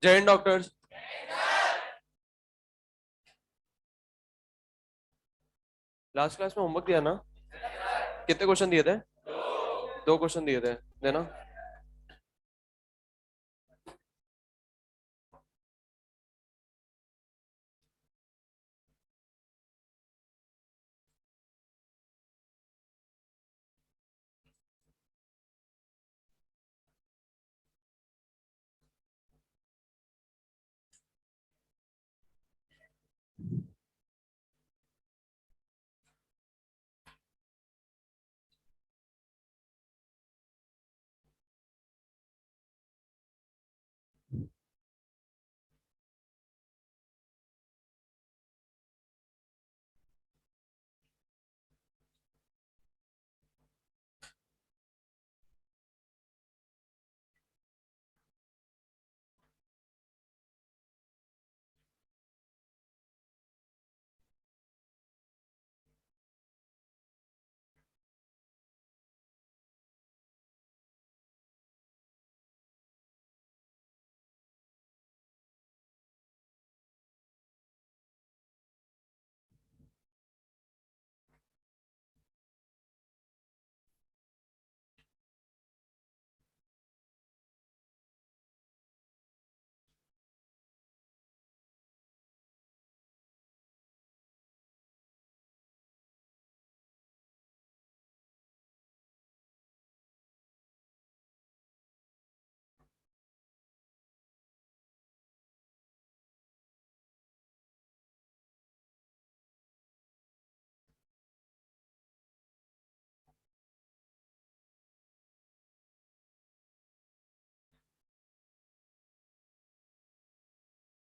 जय Hind doctors. Last class में homework दिया ना? कितने क्वेश्चन दिए थे? दो क्वेश्चन दिए थे, देना।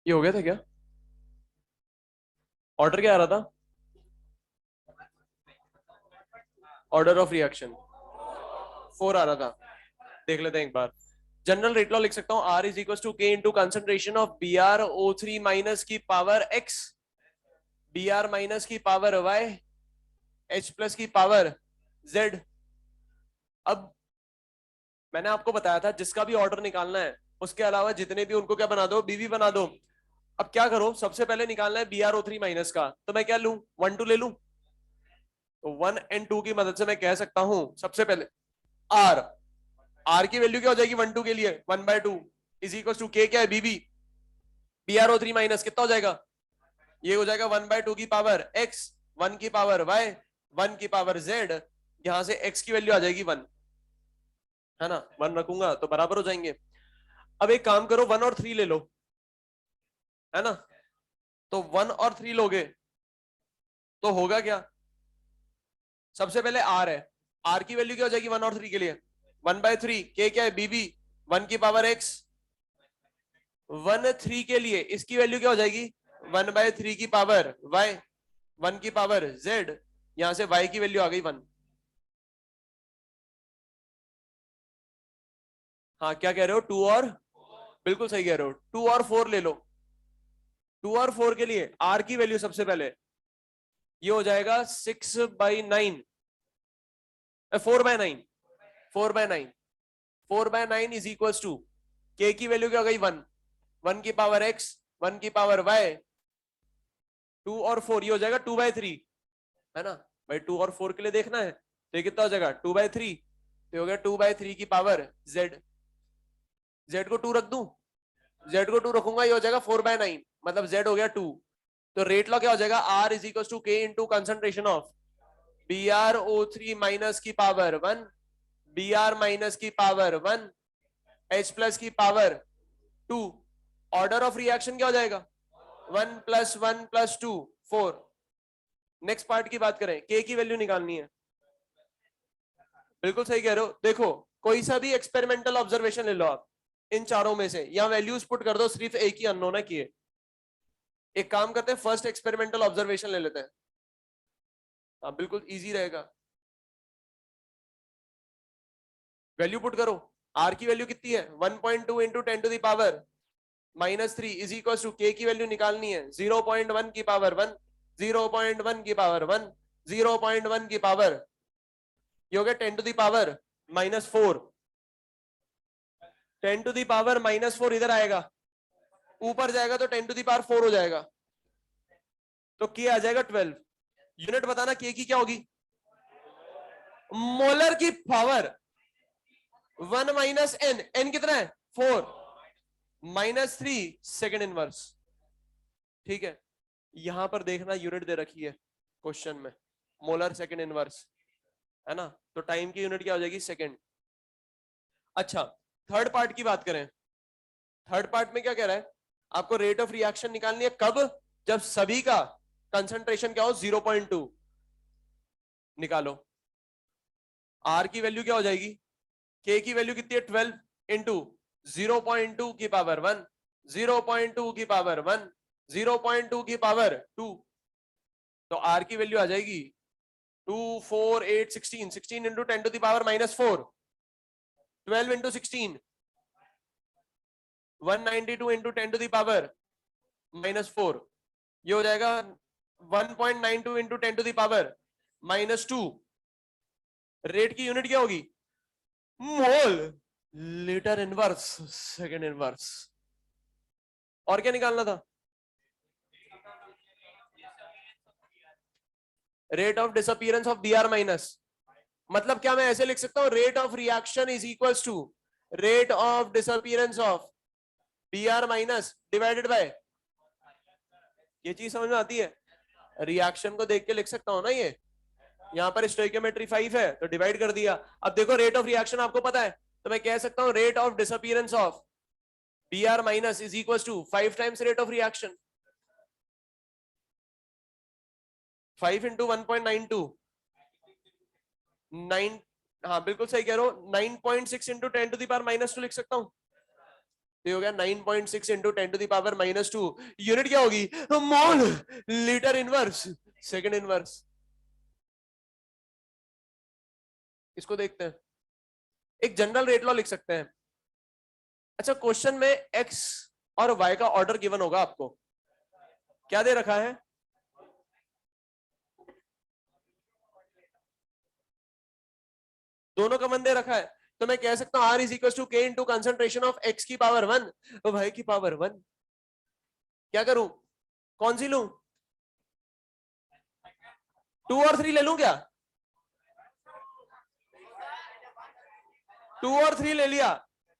ये हो गया था क्या? ऑर्डर क्या आ रहा था? ऑर्डर ऑफ रिएक्शन 4 आ रहा था। देख लेते हैं एक बार। जनरल रेट लॉ लिख सकता हूं, R is equal to K into concentration of B R O three minus की power X, B R minus की पावर वाई, एच प्लस की पावर जेड। अब मैंने आपको बताया था जिसका भी ऑर्डर निकालना है उसके अलावा जितने भी उनको क्या बना दो, बीवी बना दो। अब क्या करो, सबसे पहले निकालना है B R O three minus का, तो मैं क्या लूं, 1 2 ले लूं। तो 1 और 2 की मदद से मैं कह सकता हूं सबसे पहले आर, आर की वैल्यू क्या हो जाएगी 1 2 के लिए, 1/2 इज इक्वल टू के क्या है, BB, B R O three minus कितना हो जाएगा, ये हो जाएगा 1/2 की पावर एक्स, 1 की पावर वाई, 1 की पावर जेड। यहां से एक्स की वैल्यू आ जाएगी 1, है ना, 1 रखूंगा तो बराबर हो जाएंगे। अब एक काम करो, 1 और 3 ले लो, है ना। तो 1 और 3 लोगे तो होगा क्या, सबसे पहले आर है, आर की वैल्यू क्या हो जाएगी 1 और 3 के लिए, 1/3, के क्या है, बीबी, 1 की पावर एक्स, 1 3 के लिए इसकी वैल्यू क्या हो जाएगी, 1/3 की पावर वाई, 1 की पावर जेड। यहां से वाई की वैल्यू आ गई 1। हाँ क्या कह रहे हो, 2 और, बिल्कुल सही कह रहे हो, 2 और 4 ले लो। 2 और 4 के लिए आर की वैल्यू सबसे पहले, ये हो जाएगा 6/9, 4/9, 4/9, 4/9 इज इक्वल टू के की वैल्यू क्या हो गई 1, 1 की पावर एक्स, 1 की पावर वाई, 2 और 4, ये हो जाएगा 2/3, है ना। भाई 2 और 4 के लिए देखना है तो ये कितना हो जाएगा 2/3, तो हो गया 2/3 की पावर जेड। जेड को 2 रख दूं, जेड को 2 रखूंगा, ये हो जाएगा 4/9, मतलब जेड हो गया 2। तो रेट लॉ क्या हो जाएगा, R is equal to K into concentration of B R O three minus की पावर 1, बी आर माइनस की पावर 1, एच प्लस की पावर 2। ऑर्डर ऑफ रिएक्शन क्या हो जाएगा, 1 + 1 + 2 4। नेक्स्ट पार्ट की बात करें, के की वैल्यू निकालनी है। बिल्कुल सही कह रहे हो, देखो कोई सा भी एक्सपेरिमेंटल ऑब्जर्वेशन ले लो आप, इन चारों में से या वैल्यूज पुट कर दो, सिर्फ एक ही अननोन है किए। एक काम करते हैं, फर्स्ट एक्सपेरिमेंटल ऑब्जर्वेशन ले लेते हैं। हाँ बिल्कुल इजी रहेगा। वैल्यू पुट करो, आर की वैल्यू कितनी है 1.2 इंटू 10⁻³ -3 इज इक्वल टू के की वैल्यू निकालनी है 0.1 की पावर 1, 0.1 की पावर 1, 0.1 की पावर, ये हो गया 10⁻⁻4। 10⁻⁻4 इधर आएगा, ऊपर जाएगा तो 10⁴ हो जाएगा, तो के आ जाएगा 12। यूनिट बताना के की क्या होगी, मोलर की पावर 1 माइनस एन, एन कितना है 4, -3 सेकेंड इनवर्स। ठीक है, यहां पर देखना यूनिट दे रखी है क्वेश्चन में, मोलर सेकेंड इनवर्स, है ना, तो टाइम की यूनिट क्या हो जाएगी, सेकेंड। अच्छा, थर्ड पार्ट की बात करें, थर्ड पार्ट में क्या कह रहा है, आपको रेट ऑफ रिएक्शन निकालनी है, कब, जब सभी का कंसंट्रेशन क्या हो 0.2, निकालो। आर की वैल्यू क्या हो जाएगी, के की वैल्यू कितनी है 12 इंटू 0.2 की पावर 1, 0.2 की पावर 1, 0.2 की पावर 2, तो आर की वैल्यू आ जाएगी 2 4 8 16, 16 इंटू 10⁻⁻⁴, 12 इंटू 16, 192 इंटू 10⁻⁻⁴, ये हो जाएगा 1.92 इंटू 10⁻⁻²। रेट की यूनिट क्या होगी, mole, litre inverse second inverse. और क्या निकालना था, rate of disappearance of B R minus, मतलब क्या मैं ऐसे लिख सकता हूं, rate of reaction is equals to rate of disappearance of B R minus divided by, ये चीज समझ में आती है, रिएक्शन को देख के लिख सकता हूं ना, ये यहां पर स्टोइकियोमेट्री 5 है तो डिवाइड कर दिया। अब देखो रेट ऑफ रिएक्शन आपको पता है, तो मैं कह सकता हूं rate of disappearance of B R minus is equal to 5 times rate of reaction, 5 into 1.92, 9, हाँ बिल्कुल सही कह रहे हो, 9.6 इंटू 10⁻⁻² लिख सकता हूं, तो हो गया 9.6 इंटू 10⁻⁻²। यूनिट क्या होगी, mole, litre inverse second inverse. इसको देखते हैं, एक जनरल रेट लॉ लिख सकते हैं। अच्छा, क्वेश्चन में एक्स और वाई का ऑर्डर गिवन होगा आपको, क्या दे रखा है, दोनों का मन दे रखा है, तो मैं कह सकता हूं R is equal to K into concentration of x की पावर 1, वाई की पावर 1। क्या करूं, कौन सी लूं, 2 और 3 ले लूं क्या, 2 और 3 ले लिया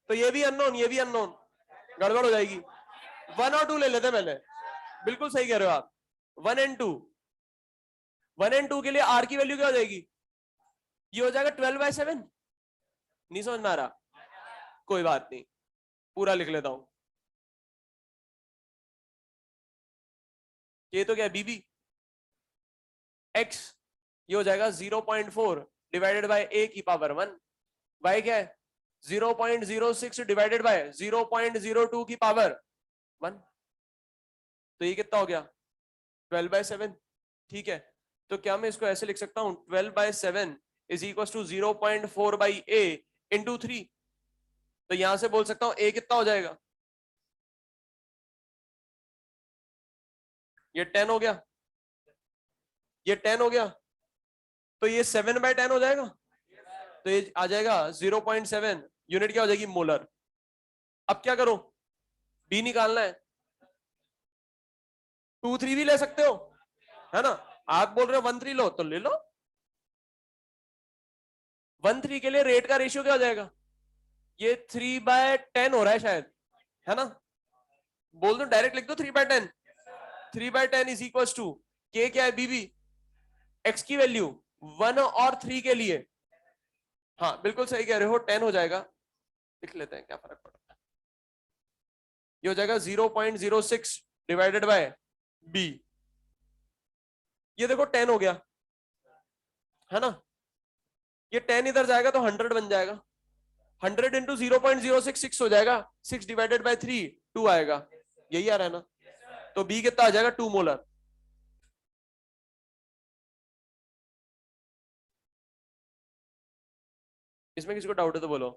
तो ये भी अननोन ये भी अननोन, गड़बड़ हो जाएगी। 1 और 2 ले लेते पहले, बिल्कुल सही कह रहे हो आप, 1 एंड 2, 1 एंड 2 के लिए आर की वैल्यू क्या हो जाएगी, ये हो जाएगा 12/7। नहीं समझ में आ रहा, कोई बात नहीं, पूरा लिख लेता हूं, ये तो क्या है बीबी, एक्स ये हो जाएगा 0.4 डिवाइडेड बाय ए की पावर 1, वाई क्या है 0.06 डिवाइडेड बाय 0.02 की पावर 1, तो ये कितना हो गया 12/7। ठीक है, तो क्या मैं इसको ऐसे लिख सकता हूं 12/7 is equal to 0.4 by A into 3, तो यहां से बोल सकता हूं ए कितना हो जाएगा, ये 10 हो गया, ये 10 हो गया, तो ये 7/10 हो जाएगा, तो ये आ जाएगा 0.7, यूनिट क्या हो जाएगी मोलर। अब क्या करो, बी निकालना है, 2 3 भी ले सकते हो, है ना, आप बोल रहे हो 1 3 लो तो ले लो, 1 3 के लिए रेट का रेशियो क्या हो जाएगा, ये 3/10 हो रहा है शायद, है ना, बोल दो डायरेक्ट लिख दो 3/10, 3/10 इज इक्वल टू के क्या है बीबी, एक्स की वैल्यू 1 और 3 के लिए, हाँ बिल्कुल सही कह रहे हो 10 हो जाएगा, लिख लेते हैं क्या फर्क पड़ता है, ये हो जाएगा 0.06 डिवाइडेड बाय बी, ये देखो 10 हो गया, है ना, ये 10 इधर जाएगा तो 100 बन जाएगा, 100 इंटू 0.06 6 हो जाएगा, 6 डिवाइडेड बाय 3 2 आएगा, यही आ रहा है ना, तो बी कितना आ जाएगा 2 मोलर। इसमें किसी को डाउट है तो बोलो,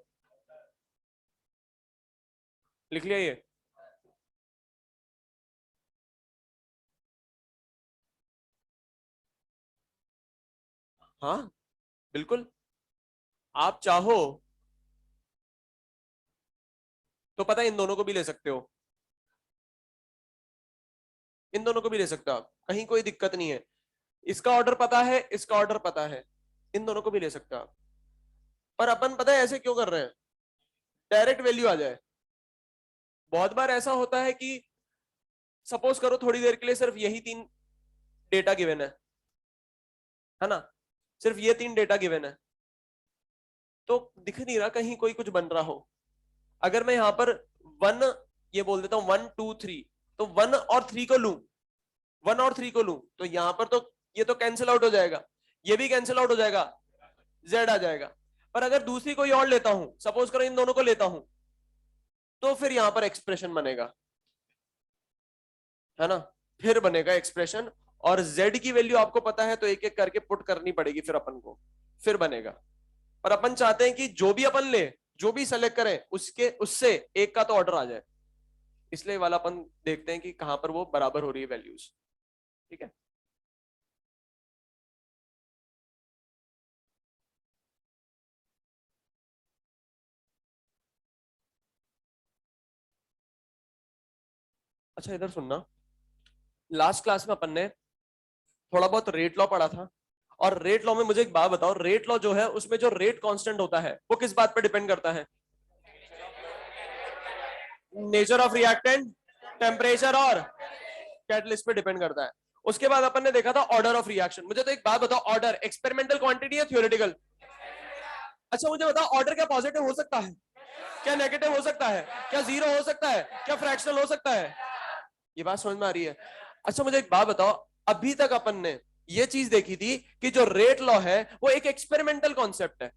लिख लिया ये, हाँ बिल्कुल, आप चाहो तो पता है इन दोनों को भी ले सकते हो, इन दोनों को भी ले सकते हो आप, कहीं कोई दिक्कत नहीं है। इसका ऑर्डर पता है, इसका ऑर्डर पता है, इन दोनों को भी ले सकते हो आप। पर अपन पता है ऐसे क्यों कर रहे हैं, डायरेक्ट वैल्यू आ जाए। बहुत बार ऐसा होता है कि सपोज करो थोड़ी देर के लिए सिर्फ यही 3 डेटा गिवन है ना, सिर्फ ये 3 डेटा गिवन है, तो दिख नहीं रहा कहीं कोई कुछ बन रहा हो। अगर मैं यहां पर 1 ये बोल देता हूं 1 2 3, तो 1 और 3 को लूं, 1 और 3 को लूं, तो यहां पर तो ये तो कैंसिल आउट हो जाएगा, ये भी कैंसिल आउट हो जाएगा, z आ जाएगा। पर अगर दूसरी कोई और लेता हूं, सपोज करो इन दोनों को लेता हूं, तो फिर यहां पर एक्सप्रेशन बनेगा, है ना, फिर बनेगा एक्सप्रेशन। और z की वैल्यू आपको पता है, तो एक एक करके पुट करनी पड़ेगी फिर अपन को, फिर बनेगा। पर अपन चाहते हैं कि जो भी अपन ले, जो भी सेलेक्ट करें, उसके उससे एक का तो ऑर्डर आ जाए, इसलिए वाला अपन देखते हैं कि कहां पर वो बराबर हो रही है वैल्यूज। ठीक है, अच्छा इधर सुनना, लास्ट क्लास में अपन ने थोड़ा बहुत रेट लॉ पढ़ा था, और रेट लॉ में मुझे एक बात बताओ, रेट लॉ जो है उसमें जो रेट कांस्टेंट होता है वो किस बात पर डिपेंड करता है? नेचर ऑफ रिएक्टेंट, टेम्परेचर और कैटलिस्ट पे डिपेंड करता है। उसके बाद अपन ने देखा था ऑर्डर ऑफ रिएक्शन। मुझे तो एक बात बताओ, ऑर्डर एक्सपेरिमेंटल क्वांटिटी है थ्योरेटिकल? अच्छा मुझे बताओ, ऑर्डर क्या पॉजिटिव हो सकता है, क्या नेगेटिव हो सकता है, क्या जीरो हो सकता है, क्या फ्रैक्शनल हो सकता है? ये बात समझ में आ रही है? अच्छा मुझे एक बात बताओ, अभी तक अपन ने ये चीज देखी थी कि जो रेट लॉ है वो एक एक्सपेरिमेंटल कॉन्सेप्ट है।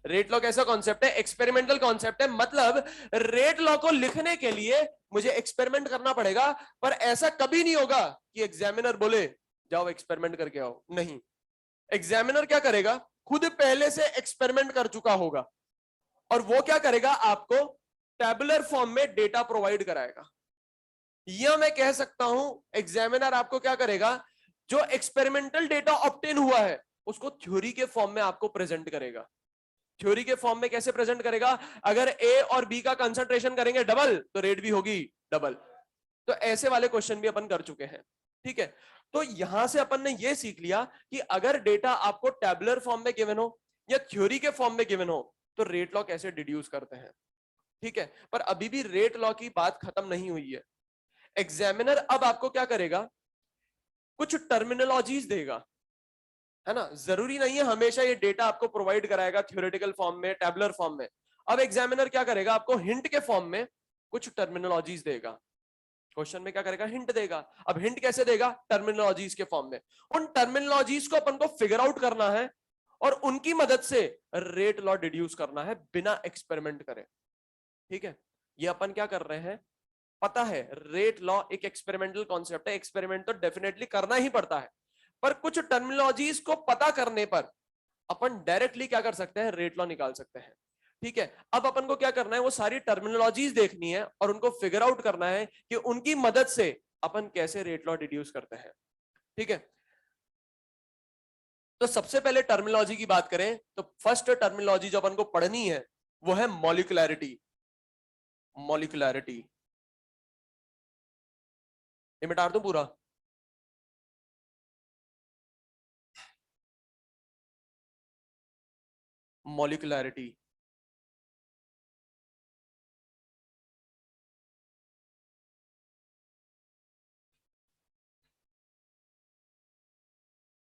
रेट लॉ कैसा कॉन्सेप्ट है? एक्सपेरिमेंटल कॉन्सेप्ट है। मतलब रेट लॉ को लिखने के लिए मुझे एक्सपेरिमेंट करना पड़ेगा, पर ऐसा कभी नहीं होगा कि एग्जामिनर बोले जाओ एक्सपेरिमेंट करके आओ, नहीं। एग्जामिनर क्या करेगा, खुद पहले से एक्सपेरिमेंट कर चुका होगा, और वो क्या करेगा, आपको टेबुलर फॉर्म में डेटा प्रोवाइड कराएगा। यह मैं कह सकता हूं, एग्जामिनर आपको क्या करेगा, जो एक्सपेरिमेंटल डेटा ऑब्टेन हुआ है उसको थ्योरी के फॉर्म में आपको प्रेजेंट करेगा। थ्योरी के फॉर्म में कैसे प्रेजेंट करेगा? अगर ए और बी का कंसंट्रेशन करेंगे डबल, तो रेट भी होगी डबल। तो ऐसे वाले क्वेश्चन भी अपन कर चुके हैं। ठीक है, तो यहां से अपन ने ये सीख लिया कि अगर डेटा आपको टेबुलर फॉर्म में गिवन हो या थ्योरी के फॉर्म में गिवन हो, तो रेट लॉ कैसे डिड्यूस करते हैं। ठीक है, पर अभी भी रेट लॉ की बात खत्म नहीं हुई है। एग्जामिनर अब आपको क्या करेगा, कुछ टर्मिनोलॉजीज देगा, है ना। जरूरी नहीं है हमेशा ये डेटा आपको प्रोवाइड कराएगा थ्योरेटिकल फॉर्म में, टेबुलर फॉर्म में। अब एग्जामिनर क्या करेगा, आपको हिंट के फॉर्म में कुछ टर्मिनोलॉजीज देगा। क्वेश्चन में क्या करेगा, हिंट देगा। अब हिंट कैसे देगा, टर्मिनोलॉजीज के फॉर्म में। उन टर्मिनोलॉजीज को अपन को फिगर आउट करना है, और उनकी मदद से रेट लॉ डिड्यूस करना है बिना एक्सपेरिमेंट करे। ठीक है, ये अपन क्या कर रहे हैं, पता है रेट लॉ एक एक्सपेरिमेंटल कॉन्सेप्ट है, एक्सपेरिमेंट तो डेफिनेटली करना ही पड़ता है, पर कुछ टर्मिनोलॉजीज को पता करने पर अपन डायरेक्टली क्या कर सकते हैं, रेट लॉ निकाल सकते हैं। ठीक है, अब अपन को क्या करना है, वो सारी टर्मिनोलॉजीज देखनी है और उनको फिगर आउट करना है कि उनकी मदद से अपन कैसे रेट लॉ डिड्यूस करते हैं। ठीक है, तो सबसे पहले टर्मिनोलॉजी की बात करें तो फर्स्ट टर्मिनोलॉजी जो अपन को पढ़नी है वो है मॉलिक्यूलैरिटी। मॉलिक्यूलैरिटी ये मिटा दूं पूरा? मॉलिक्यूलैरिटी,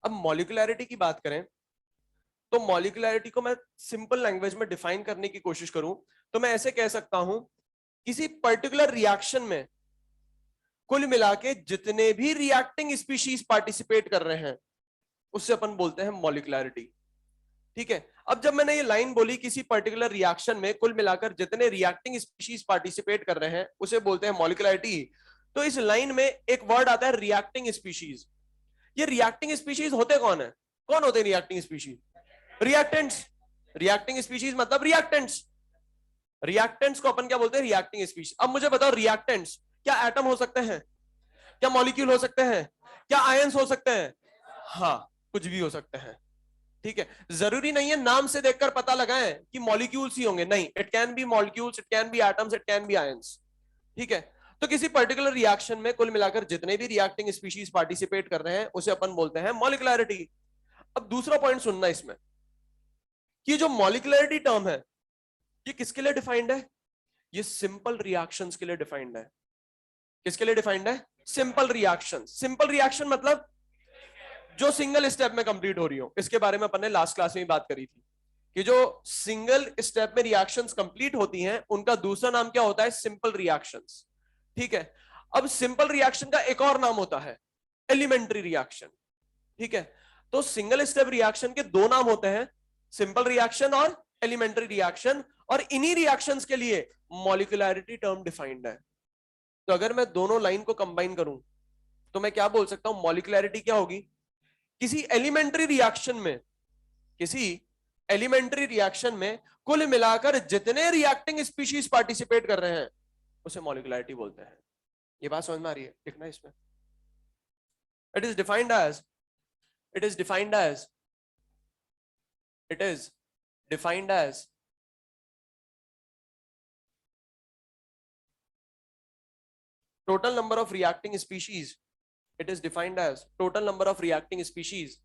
अब मॉलिक्यूलैरिटी की बात करें तो मॉलिक्यूलैरिटी को मैं सिंपल लैंग्वेज में डिफाइन करने की कोशिश करूं तो मैं ऐसे कह सकता हूं, किसी पर्टिकुलर रिएक्शन में कुल मिला के जितने भी रिएक्टिंग स्पीशीज पार्टिसिपेट कर रहे हैं उससे अपन बोलते हैं मॉलिक्यूलैरिटी। ठीक है, अब जब मैंने ये लाइन बोली किसी पर्टिकुलर रिएक्शन में कुल मिलाकर जितने रिएक्टिंग स्पीशीज पार्टिसिपेट कर रहे हैं उसे बोलते हैं मॉलिक्यूलैरिटी, तो इस लाइन में एक वर्ड आता है रिएक्टिंग स्पीशीज। ये रिएक्टिंग स्पीशीज होते कौन है, कौन होते हैं reacting species? Reactants. Reacting species मतलब रिएक्टेंट्स। रिएक्टेंट्स को अपन क्या बोलते हैं, रिएक्टिंग स्पीशीज। अब मुझे बताओ, रिएक्टेंट्स क्या एटम हो सकते हैं, क्या मॉलिक्यूल हो सकते हैं, क्या आयंस हो सकते हैं? हाँ, कुछ भी हो सकते हैं। ठीक है, जरूरी नहीं है नाम से देखकर पता लगाएं कि मॉलिक्यूल्स ही होंगे, नहीं, it can B molecules, it can B atoms, it can B ions. ठीक है, तो किसी पर्टिकुलर रिएक्शन में कुल मिलाकर जितने भी रिएक्टिंग स्पीशीज पार्टिसिपेट कर रहे हैं उसे अपन बोलते हैं मॉलिक्युलैरिटी। अब दूसरा पॉइंट सुनना इसमें कि जो मॉलिक्युलैरिटी टर्म है ये किसके लिए डिफाइंड है? ये सिंपल रिएक्शंस के लिए डिफाइंड है। किसके लिए डिफाइंड है? Simple reaction. सिंपल रिएक्शन मतलब जो सिंगल स्टेप में कंप्लीट हो रही हो। इसके बारे में अपन ने लास्ट क्लास में ही बात करी थी कि जो सिंगल स्टेप में रिएक्शंस कंप्लीट होती हैं उनका दूसरा नाम क्या होता है? Simple reactions. ठीक है। अब सिंपल रिएक्शन का एक और नाम होता है एलिमेंट्री रिएक्शन। ठीक है। तो सिंगल स्टेप रिएक्शन के दो नाम होते हैं, सिंपल रिएक्शन और एलिमेंट्री रिएक्शन, और इन्हीं रिएक्शंस के लिए मॉलिक्युलैरिटी टर्म डिफाइंड है। तो अगर मैं दोनों लाइन को कंबाइन करूं तो मैं क्या बोल सकता हूं? मॉलिक्युलैरिटी क्या होगी? किसी एलिमेंट्री रिएक्शन में कुल मिलाकर जितने रिएक्टिंग स्पीशीज पार्टिसिपेट कर रहे हैं उसे मॉलिक्युलैरिटी बोलते हैं। ये बात समझ में आ रही है? लिखना इसमें it is defined as total number of reacting species. It is defined as total number of reacting species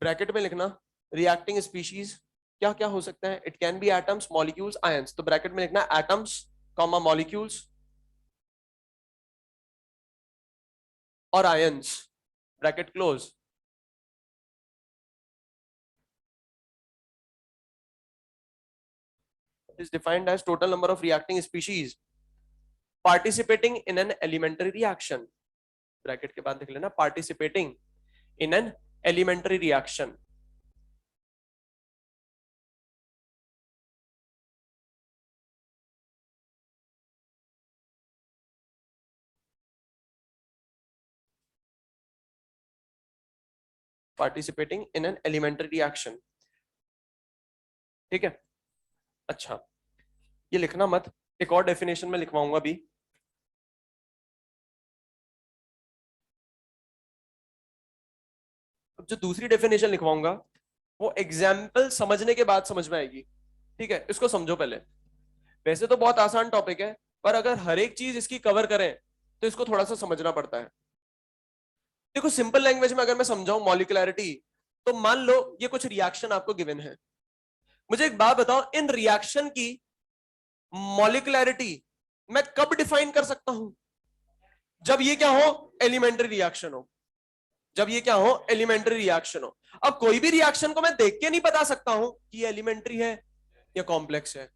bracket में लिखना रिएक्टिंग स्पीशीज क्या क्या हो सकता है? It can B atoms, molecules, ions. तो ब्रैकेट में लिखना एटम्स कॉमा मॉलिक्यूल्स और ions, bracket close. is defined as total number of reacting species participating in an elementary reaction. Bracket के बाद लिख लेना participating in an elementary reaction. Participating in an elementary reaction. ठीक है। अच्छा, ये लिखना मत, एक और डेफिनेशन में लिखवाऊंगा भी। अब जो दूसरी डेफिनेशन लिखवाऊंगा वो एग्जाम्पल समझने के बाद समझ में आएगी। ठीक है, इसको समझो पहले। वैसे तो बहुत आसान टॉपिक है, पर अगर हर एक चीज इसकी कवर करें तो इसको थोड़ा सा समझना पड़ता है। देखो, सिंपल लैंग्वेज में अगर मैं समझाऊं मॉलिक्युलैरिटी, तो मान लो ये कुछ रिएक्शन आपको गिवन है। मुझे एक बात बताओ, इन रिएक्शन की मॉलिक्युलैरिटी मैं कब डिफाइन कर सकता हूं? जब ये क्या हो? एलिमेंट्री रिएक्शन हो। जब ये क्या हो? एलिमेंट्री रिएक्शन हो। अब कोई भी रिएक्शन को मैं देख के नहीं बता सकता हूं कि ये एलिमेंट्री है या कॉम्प्लेक्स है।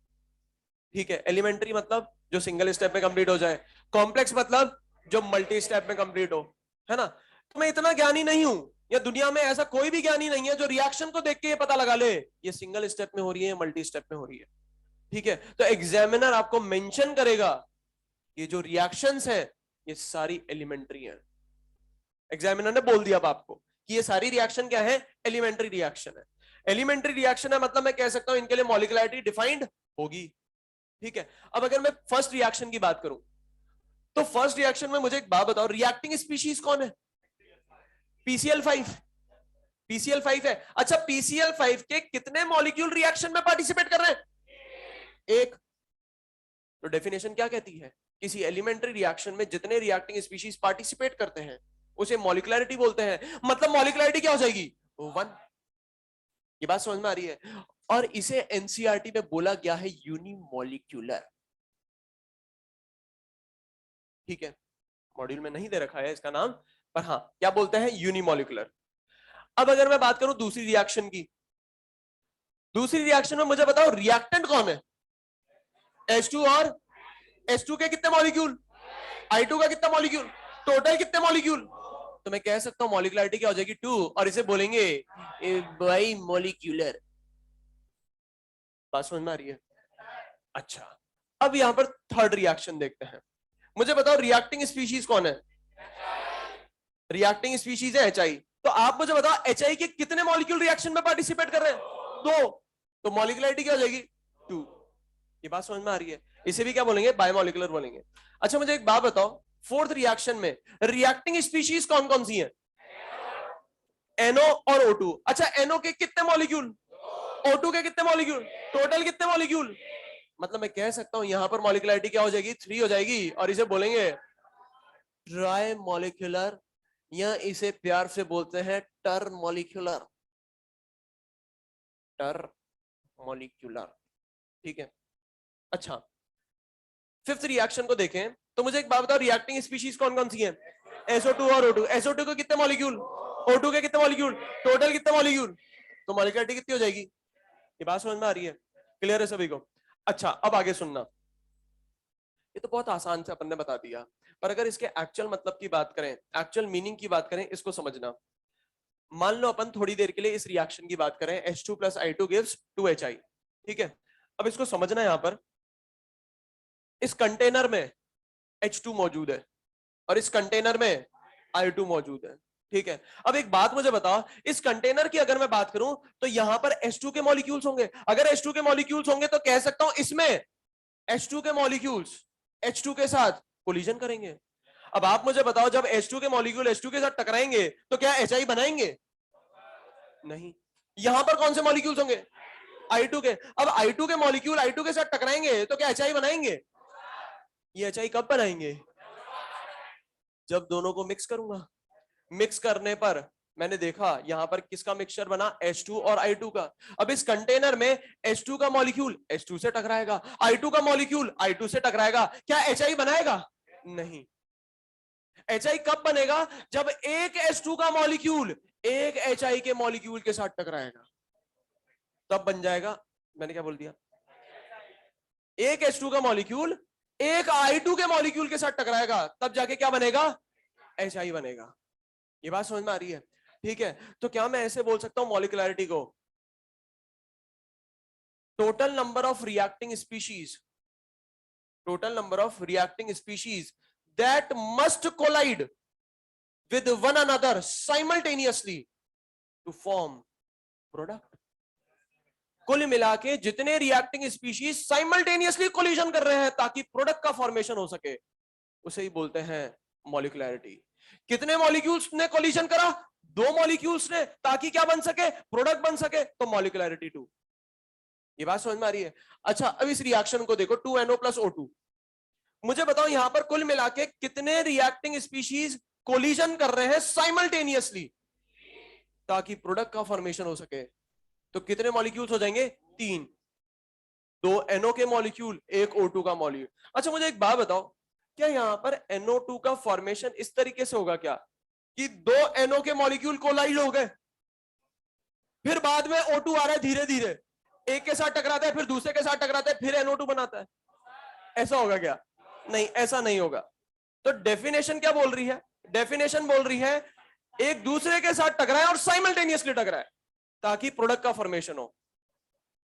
ठीक है, एलिमेंट्री मतलब जो सिंगल स्टेप में कंप्लीट हो जाए, कॉम्प्लेक्स मतलब जो मल्टी स्टेप में कंप्लीट हो, है ना? तो मैं इतना ज्ञानी नहीं हूं, या दुनिया में ऐसा कोई भी ज्ञानी नहीं है जो रिएक्शन को देख के ये पता लगा ले ये सिंगल स्टेप में हो रही है, मल्टी स्टेप में हो रही है। ठीक है, तो एग्जामिनर आपको मेंशन करेगा ये जो रिएक्शंस हैं ये सारी एलिमेंट्री हैं। एग्जामिनर ने बोल दिया अब आपको कि ये सारी रिएक्शन क्या है? एलिमेंट्री रिएक्शन है। एलिमेंट्री रिएक्शन है मतलब मैं कह सकता हूं इनके लिए मॉलिक्युलैरिटी डिफाइंड होगी। ठीक है, अब अगर मैं फर्स्ट रिएक्शन की बात करूं तो फर्स्ट रिएक्शन में मुझे एक बात बताओ, रिएक्टिंग स्पीशीज कौन है? PCl5। PCl5 है। अच्छा, PCl5 के कितने मॉलिक्यूल रिएक्शन में पार्टिसिपेट कर रहे हैं? एक। तो डेफिनेशन क्या कहती है? किसी एलिमेंट्री रिएक्शन में जितने रिएक्टिंग स्पीशीज पार्टिसिपेट करते हैं उसे मॉलिक्युलैरिटी बोलते हैं। मतलब मॉलिक्युलैरिटी क्या हो जाएगी? 1। ये बात समझ में आ रही है? और इसे एनसीईआरटी में बोला गया है यूनिमॉलिक्यूलर। ठीक है, मॉड्यूल में नहीं दे रखा है इसका नाम, पर हाँ, क्या बोलते हैं? यूनिमॉलिक्यूलर। अब अगर मैं बात करूं दूसरी रिएक्शन की, दूसरी रिएक्शन में मुझे बताओ रिएक्टेंट कौन है? H2 और H2 के कितने मॉलिक्यूल? I2 का कितना मॉलिक्यूल? टोटल कितने मॉलिक्यूल? तो मैं कह सकता हूं मॉलिक्युलैरिटी क्या हो जाएगी? 2, और इसे बोलेंगे बाई मॉलिक्यूलर। बात समझ में आ रही है? अच्छा, अब यहां पर थर्ड रिएक्शन देखते हैं। मुझे बताओ रिएक्टिंग स्पीशीज कौन है? रिएक्टिंग स्पीशीज है HI। तो आप मुझे बताओ HI के कितने मॉलिक्यूल रिएक्शन में पार्टिसिपेट कर रहे हैं? 2। तो मॉलिक्युलैरिटी क्या हो जाएगी? 2। ये बात समझ में आ रही है? इसे भी क्या बोलेंगे? बायोमॉलिक्यूलर बोलेंगे। अच्छा, मुझे एक बात बताओ, फोर्थ रिएक्शन में रिएक्टिंग स्पीशीज कौन कौन सी हैं? NO और O2। अच्छा, NO के कितने मॉलिक्यूल, O2 के कितने मॉलिक्यूल, टोटल कितने मॉलिक्यूल? मतलब मैं कह सकता हूं यहां पर मॉलिक्युलरिटी क्या हो जाएगी, 3 हो जाएगी, और इसे बोलेंगे ट्राई मॉलिक्यूलर, या इसे प्यार से बोलते हैं टर मॉलिक्यूलर, टर मॉलिक्यूलर। ठीक है। अच्छा, फिफ्थ रिएक्शन को देखें तो मुझे एक बात बताओ, रिएक्टिंग स्पीशीज कौन कौन सी हैं? SO2 और O2। SO2 के कितने मॉलिक्यूल, O2 के कितने मॉलिक्यूल, टोटल कितने मॉलिक्यूल? तो मॉलिक्युलरिटी कितनी हो जाएगी? ये बात समझ में आ रही है? क्लियर है सभी को? अच्छा, अब आगे सुनना। ये तो बहुत आसान से अपन ने बता दिया, पर अगर इसके एक्चुअल मतलब की बात करें, एक्चुअल मीनिंग की बात करें, इसको समझना। मान लो अपन थोड़ी देर के लिए इस रिएक्शन की बात करें, H2 + I2 gives 2HI। ठीक है, अब इसको समझना, यहां पर इस कंटेनर में H2 मौजूद है और इस कंटेनर में I2 मौजूद है। ठीक है, अब एक बात मुझे बताओ, इस कंटेनर की अगर मैं बात करूं तो यहां पर H2 के मॉलिक्यूल्स होंगे। अगर H2 के मॉलिक्यूल्स होंगे तो कह सकता हूं इसमें H2 के मॉलिक्यूल्स H2 के साथ कोलिजन करेंगे। अब आप मुझे बताओ, जब H2 के मॉलिक्यूल H2 के साथ टकराएंगे तो क्या HI बनाएंगे? नहीं। यहां पर कौन से मॉलिक्यूल्स होंगे? I2 के। अब I2 के मॉलिक्यूल I2 के साथ टकराएंगे तो क्या HI बनाएंगे? ये HI कब बनाएंगे? जब दोनों को मिक्स करूंगा। मिक्स करने पर मैंने देखा यहां पर किसका मिक्सचर बना, H2 और I2 का। अब इस कंटेनर में H2 का मॉलिक्यूल H2 से टकराएगा, I2 का मॉलिक्यूल I2 से टकराएगा, क्या HI बनाएगा? नहीं। HI कब बनेगा? जब एक H2 का मॉलिक्यूल एक HI के मॉलिक्यूल के साथ टकराएगा, तब बन जाएगा। मैंने क्या बोल दिया? एक H2 का मॉलिक्यूल एक I2 के मॉलिक्यूल के साथ टकराएगा, तब जाके क्या बनेगा? HI बनेगा। ये बात समझ में आ रही है? ठीक है, तो क्या मैं ऐसे बोल सकता हूं मॉलिक्युलरिटी को, total number of reacting species, total number of reacting species that must collide with one another simultaneously to form product. कुल मिला के जितने रिएक्टिंग स्पीशीज साइमल्टेनियसली कोलिजन कर रहे हैं ताकि प्रोडक्ट का फॉर्मेशन हो सके, उसे ही बोलते हैं मॉलिक्युलरिटी। कितने मॉलिक्यूल्स ने कोलिजन करा? 2 मॉलिक्यूल्स ने, ताकि क्या बन सके? प्रोडक्ट बन सके, तो मॉलिक्युलरिटी 2। ये बात समझ में आ रही है? अच्छा, अब इस रिएक्शन को देखो, 2NO + O2। मुझे बताओ यहां पर कुल मिला के कितने रिएक्टिंग स्पीशीज कोलिजन कर रहे हैं साइमल्टेनियसली ताकि प्रोडक्ट का फॉर्मेशन हो सके? तो कितने मॉलिक्यूल्स हो जाएंगे? 3। 2 NO के मॉलिक्यूल, 1 O2 का मॉलिक्यूल। अच्छा, मुझे एक बात बताओ, क्या यहां पर NO2 का फॉर्मेशन इस तरीके से होगा क्या कि 2 NO के मॉलिक्यूल कोलाइड हो गए, फिर बाद में O2 आ रहा है धीरे धीरे, एक के साथ टकराता है, फिर दूसरे के साथ टकराता है, फिर NO2 बनाता है? ऐसा होगा क्या? नहीं, ऐसा नहीं होगा। तो डेफिनेशन क्या बोल रही है? डेफिनेशन बोल रही है एक दूसरे के साथ टकराए और साइमल्टेनियसली टकराए ताकि प्रोडक्ट का फॉर्मेशन हो।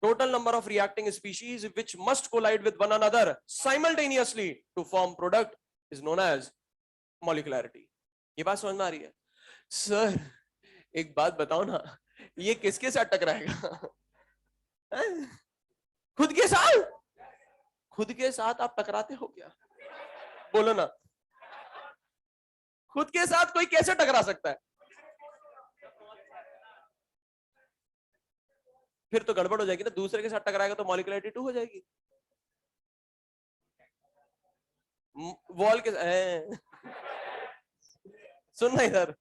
Total number of reacting species which must collide with one another simultaneously to form product is known as molecularity. ये बात समझ में आ रही है? सर एक बात बताओ ना, ये किसके साथ टकराएगा? खुद के साथ? खुद के साथ आप टकराते हो क्या? बोलो ना, खुद के साथ कोई कैसे टकरा सकता है? फिर तो गड़बड़ हो जाएगी ना, दूसरे के साथ टकराएगा तो मॉलिक्युलरिटी 2 हो जाएगी। वॉल के सुनना इधर,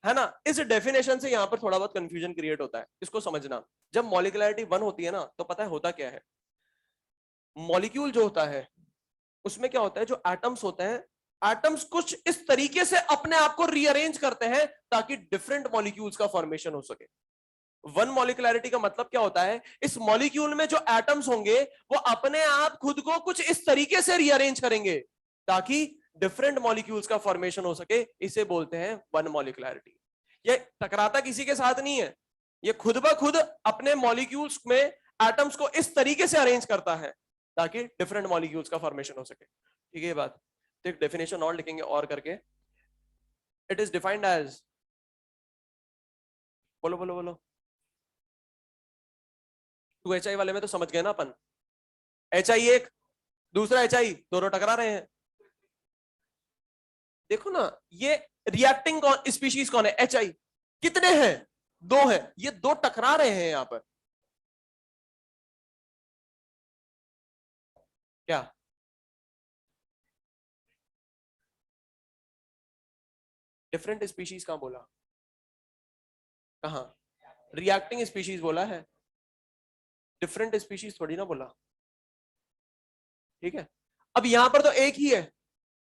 है ना? इस डेफिनेशन से यहां पर थोड़ा बहुत कंफ्यूजन क्रिएट होता है, इसको समझना। जब मॉलिक्युलरिटी 1 होती है ना, तो पता है होता क्या है? मॉलिक्यूल जो होता है उसमें क्या होता है, जो एटम्स होते हैं, एटम्स कुछ इस तरीके से अपने आप को रीअरेंज करते हैं ताकि डिफरेंट मॉलिक्यूल्स का फॉर्मेशन हो सके। वन मॉलिक्युलरिटी का मतलब क्या होता है? इस मॉलिक्यूल में जो एटम्स होंगे वो अपने आप खुद को कुछ इस तरीके से रीअरेंज करेंगे ताकि डिफरेंट मॉलिक्यूल्स का फॉर्मेशन हो सके। इसे बोलते हैं वन मॉलिक्युलरिटी। ये टकराता किसी के साथ नहीं है, ये खुद ब खुद अपने मॉलिक्यूल्स में एटम्स को इस तरीके से अरेंज करता है ताकि डिफरेंट मॉलिक्यूल्स का फॉर्मेशन हो सके। ठीक है ये बात? तो एक डेफिनेशन और लिखेंगे और करके, इट इज डिफाइंड एज, बोलो बोलो बोलो, 2HI वाले में तो समझ गए ना अपन, HI एक, दूसरा HI, दोनों टकरा रहे हैं। देखो ना, ये रिएक्टिंग स्पीशीज कौन है? HI। कितने हैं? दो हैं, ये दो टकरा रहे हैं यहां पर। क्या? डिफरेंट स्पीशीज कहां बोला? कहां? रिएक्टिंग स्पीशीज बोला है, डिफरेंट स्पीशीज थोड़ी ना बोला। ठीक है, अब यहां पर तो एक ही है,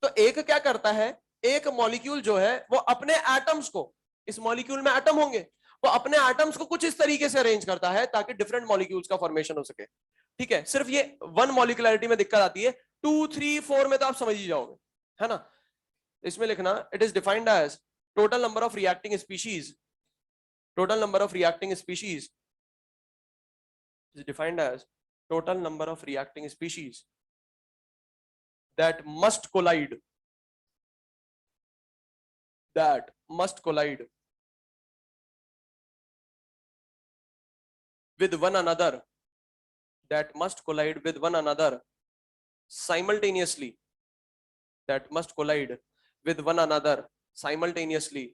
तो एक क्या करता है, एक मॉलिक्यूल जो है वो अपने एटम्स को, इस मॉलिक्यूल में एटम होंगे, वो अपने एटम्स को कुछ इस तरीके से अरेंज करता है ताकि डिफरेंट मॉलिक्यूल्स का फॉर्मेशन हो सके। ठीक है, सिर्फ ये वन मॉलिकुलरिटी में दिक्कत आती है, 2 3 4 में तो आप समझ ही जाओगे, है ना। इसमें लिखना, it is defined as total number of reacting species, total number of reacting species is defined as total number of reacting species that must collide, that must collide with one another, that must collide with one another simultaneously, that must collide with one another simultaneously,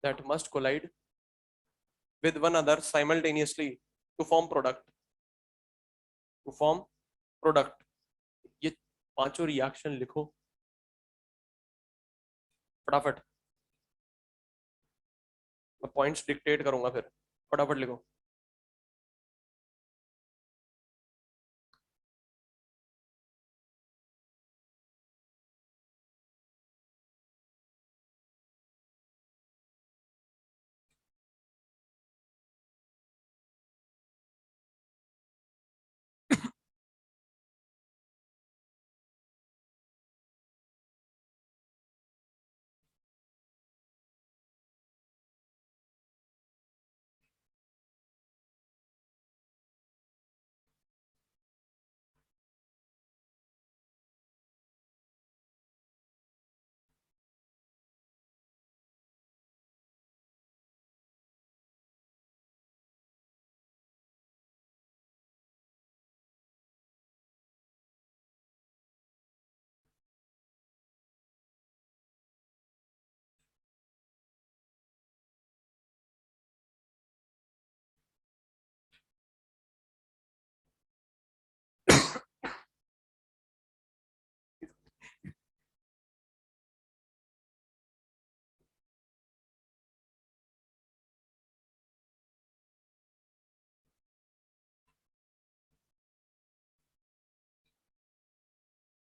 that must collide with one another simultaneously to form product, to form product। ये पांचों reaction लिखो फटाफट, मैं points dictate करूंगा फिर, फटाफट लिखो।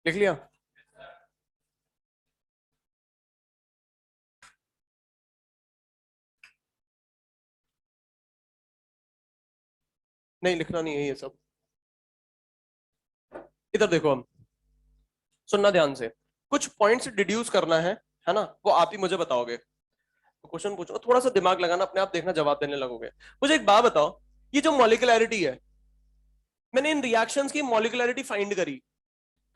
लिख लिया? नहीं लिखना नहीं है ये सब, इधर देखो, हम सुनना ध्यान से, कुछ पॉइंट्स डिड्यूस करना है ना, वो आप ही मुझे बताओगे। तो क्वेश्चन पूछो, थोड़ा सा दिमाग लगाना, अपने आप देखना जवाब देने लगोगे। मुझे एक बात बताओ, ये जो मॉलिकुलैरिटी है, मैंने इन रिएक्शंस की मॉलिकुलैरिटी फाइंड करी,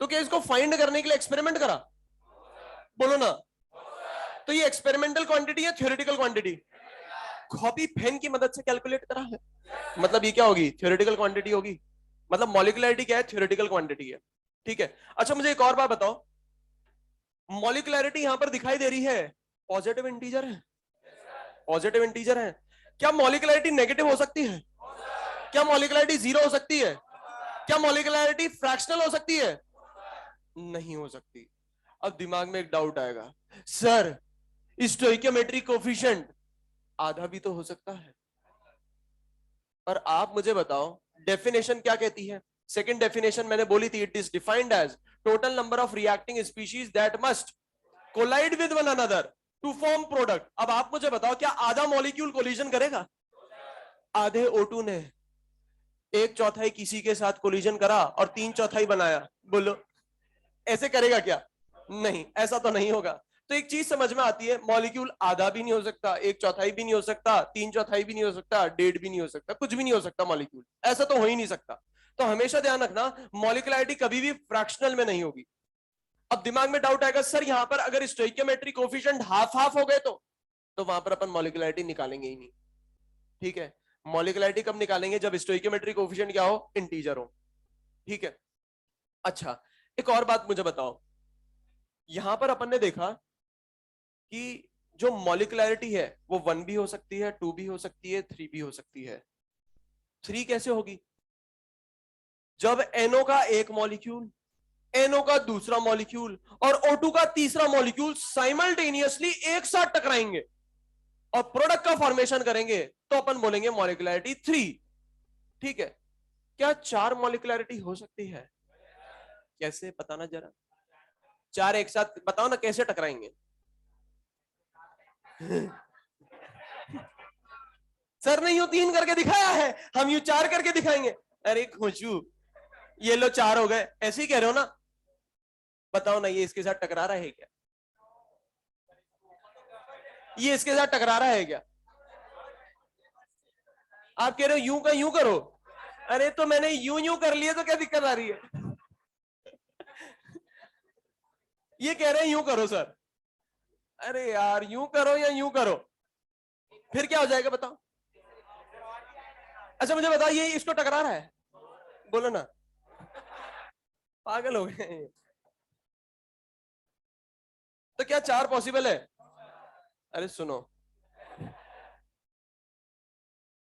तो क्या इसको फाइंड करने के लिए एक्सपेरिमेंट करा? बोलो ना। तो ये एक्सपेरिमेंटल क्वांटिटी है, थ्योरेटिकल क्वांटिटी? कॉपी पेन की मदद से कैलकुलेट करा है, मतलब ये क्या होगी? थ्योरेटिकल क्वांटिटी होगी। मतलब मॉलिकुलैरिटी क्या है? थ्योरेटिकल क्वांटिटी है। ठीक है, अच्छा मुझे एक और बात बताओ, मॉलिकुलैरिटी यहां पर दिखाई दे रही है, पॉजिटिव इंटीजर है, पॉजिटिव इंटीजर है। क्या मॉलिकुलैरिटी नेगेटिव हो सकती है? क्या मॉलिकुलैरिटी जीरो हो सकती है? क्या मॉलिकुलैरिटी फ्रैक्शनल हो सकती है? नहीं हो सकती। अब दिमाग में एक डाउट आएगा, सर स्टोइकियोमेट्रिक कोफिशिएंट आधा भी तो हो सकता है। पर आप मुझे बताओ डेफिनेशन क्या कहती है? सेकंड डेफिनेशन मैंने बोली थी, it is defined as total number of reacting species that must collide with one another to form product. अब आप मुझे बताओ, क्या आधा मॉलिक्यूल कोलिजन करेगा? आधे O2 ने एक चौथाई किसी के साथ कोलिजन करा और 3/4 बनाया, बोलो ऐसे करेगा क्या? नहीं, ऐसा तो नहीं होगा। तो एक चीज समझ में आती है, मॉलिक्यूल आधा भी नहीं हो सकता, एक चौथाई भी नहीं हो सकता, 3/4 भी नहीं हो सकता, डेढ़ भी नहीं हो सकता, कुछ भी नहीं हो सकता मॉलिक्यूल, ऐसा तो हो ही नहीं सकता। तो हमेशा ध्यान रखना, मॉलिकुलरिटी कभी भी फ्रैक्शनल में नहीं होगी। अब दिमाग में डाउट आएगा, सर यहां पर अगर स्टोइकियोमेट्रिक कोफिशिएंट हाफ हाफ हो गए तो वहां पर अपन मॉलिकुलरिटी निकालेंगे ही नहीं। ठीक है, मॉलिकुलरिटी कब निकालेंगे? जब स्टोइकियोमेट्रिक कोफिशिएंट क्या हो? इंटीजर हो। ठीक है, अच्छा एक और बात मुझे बताओ, यहां पर अपन ने देखा कि जो मॉलिकुलैरिटी है वो 1 भी हो सकती है, 2 भी हो सकती है, 3 भी हो सकती है। 3 कैसे होगी? जब NO का एक मॉलिक्यूल, NO का दूसरा मॉलिक्यूल और O2 का तीसरा मॉलिक्यूल साइमल्टेनियसली एक साथ टकराएंगे और प्रोडक्ट का फॉर्मेशन करेंगे तो अपन बोलेंगे मॉलिकुलैरिटी 3। ठीक है, क्या 4 मॉलिकुलैरिटी हो सकती है? कैसे, बताना जरा। 4 एक साथ बताओ ना, कैसे टकराएंगे? सर ने यूं 3 करके दिखाया है, हम यूं 4 करके दिखाएंगे। अरे खुशबू, ये लो 4 हो गए, ऐसे ही कह रहे हो ना? बताओ ना, ये इसके साथ टकरा रहा है क्या? ये इसके साथ टकरा रहा है क्या? आप कह रहे हो यूं का यूं करो। अरे तो मैंने यूं यूं कर लिया तो क्या दिक्कत आ रही है? ये कह रहे हैं यूं करो सर। अरे यार, यूं करो या यूं करो, फिर क्या हो जाएगा बताओ? अच्छा मुझे बताओ, ये इसको टकरा रहा है? बोलो ना। पागल हो गए? तो क्या 4 पॉसिबल है? अरे सुनो,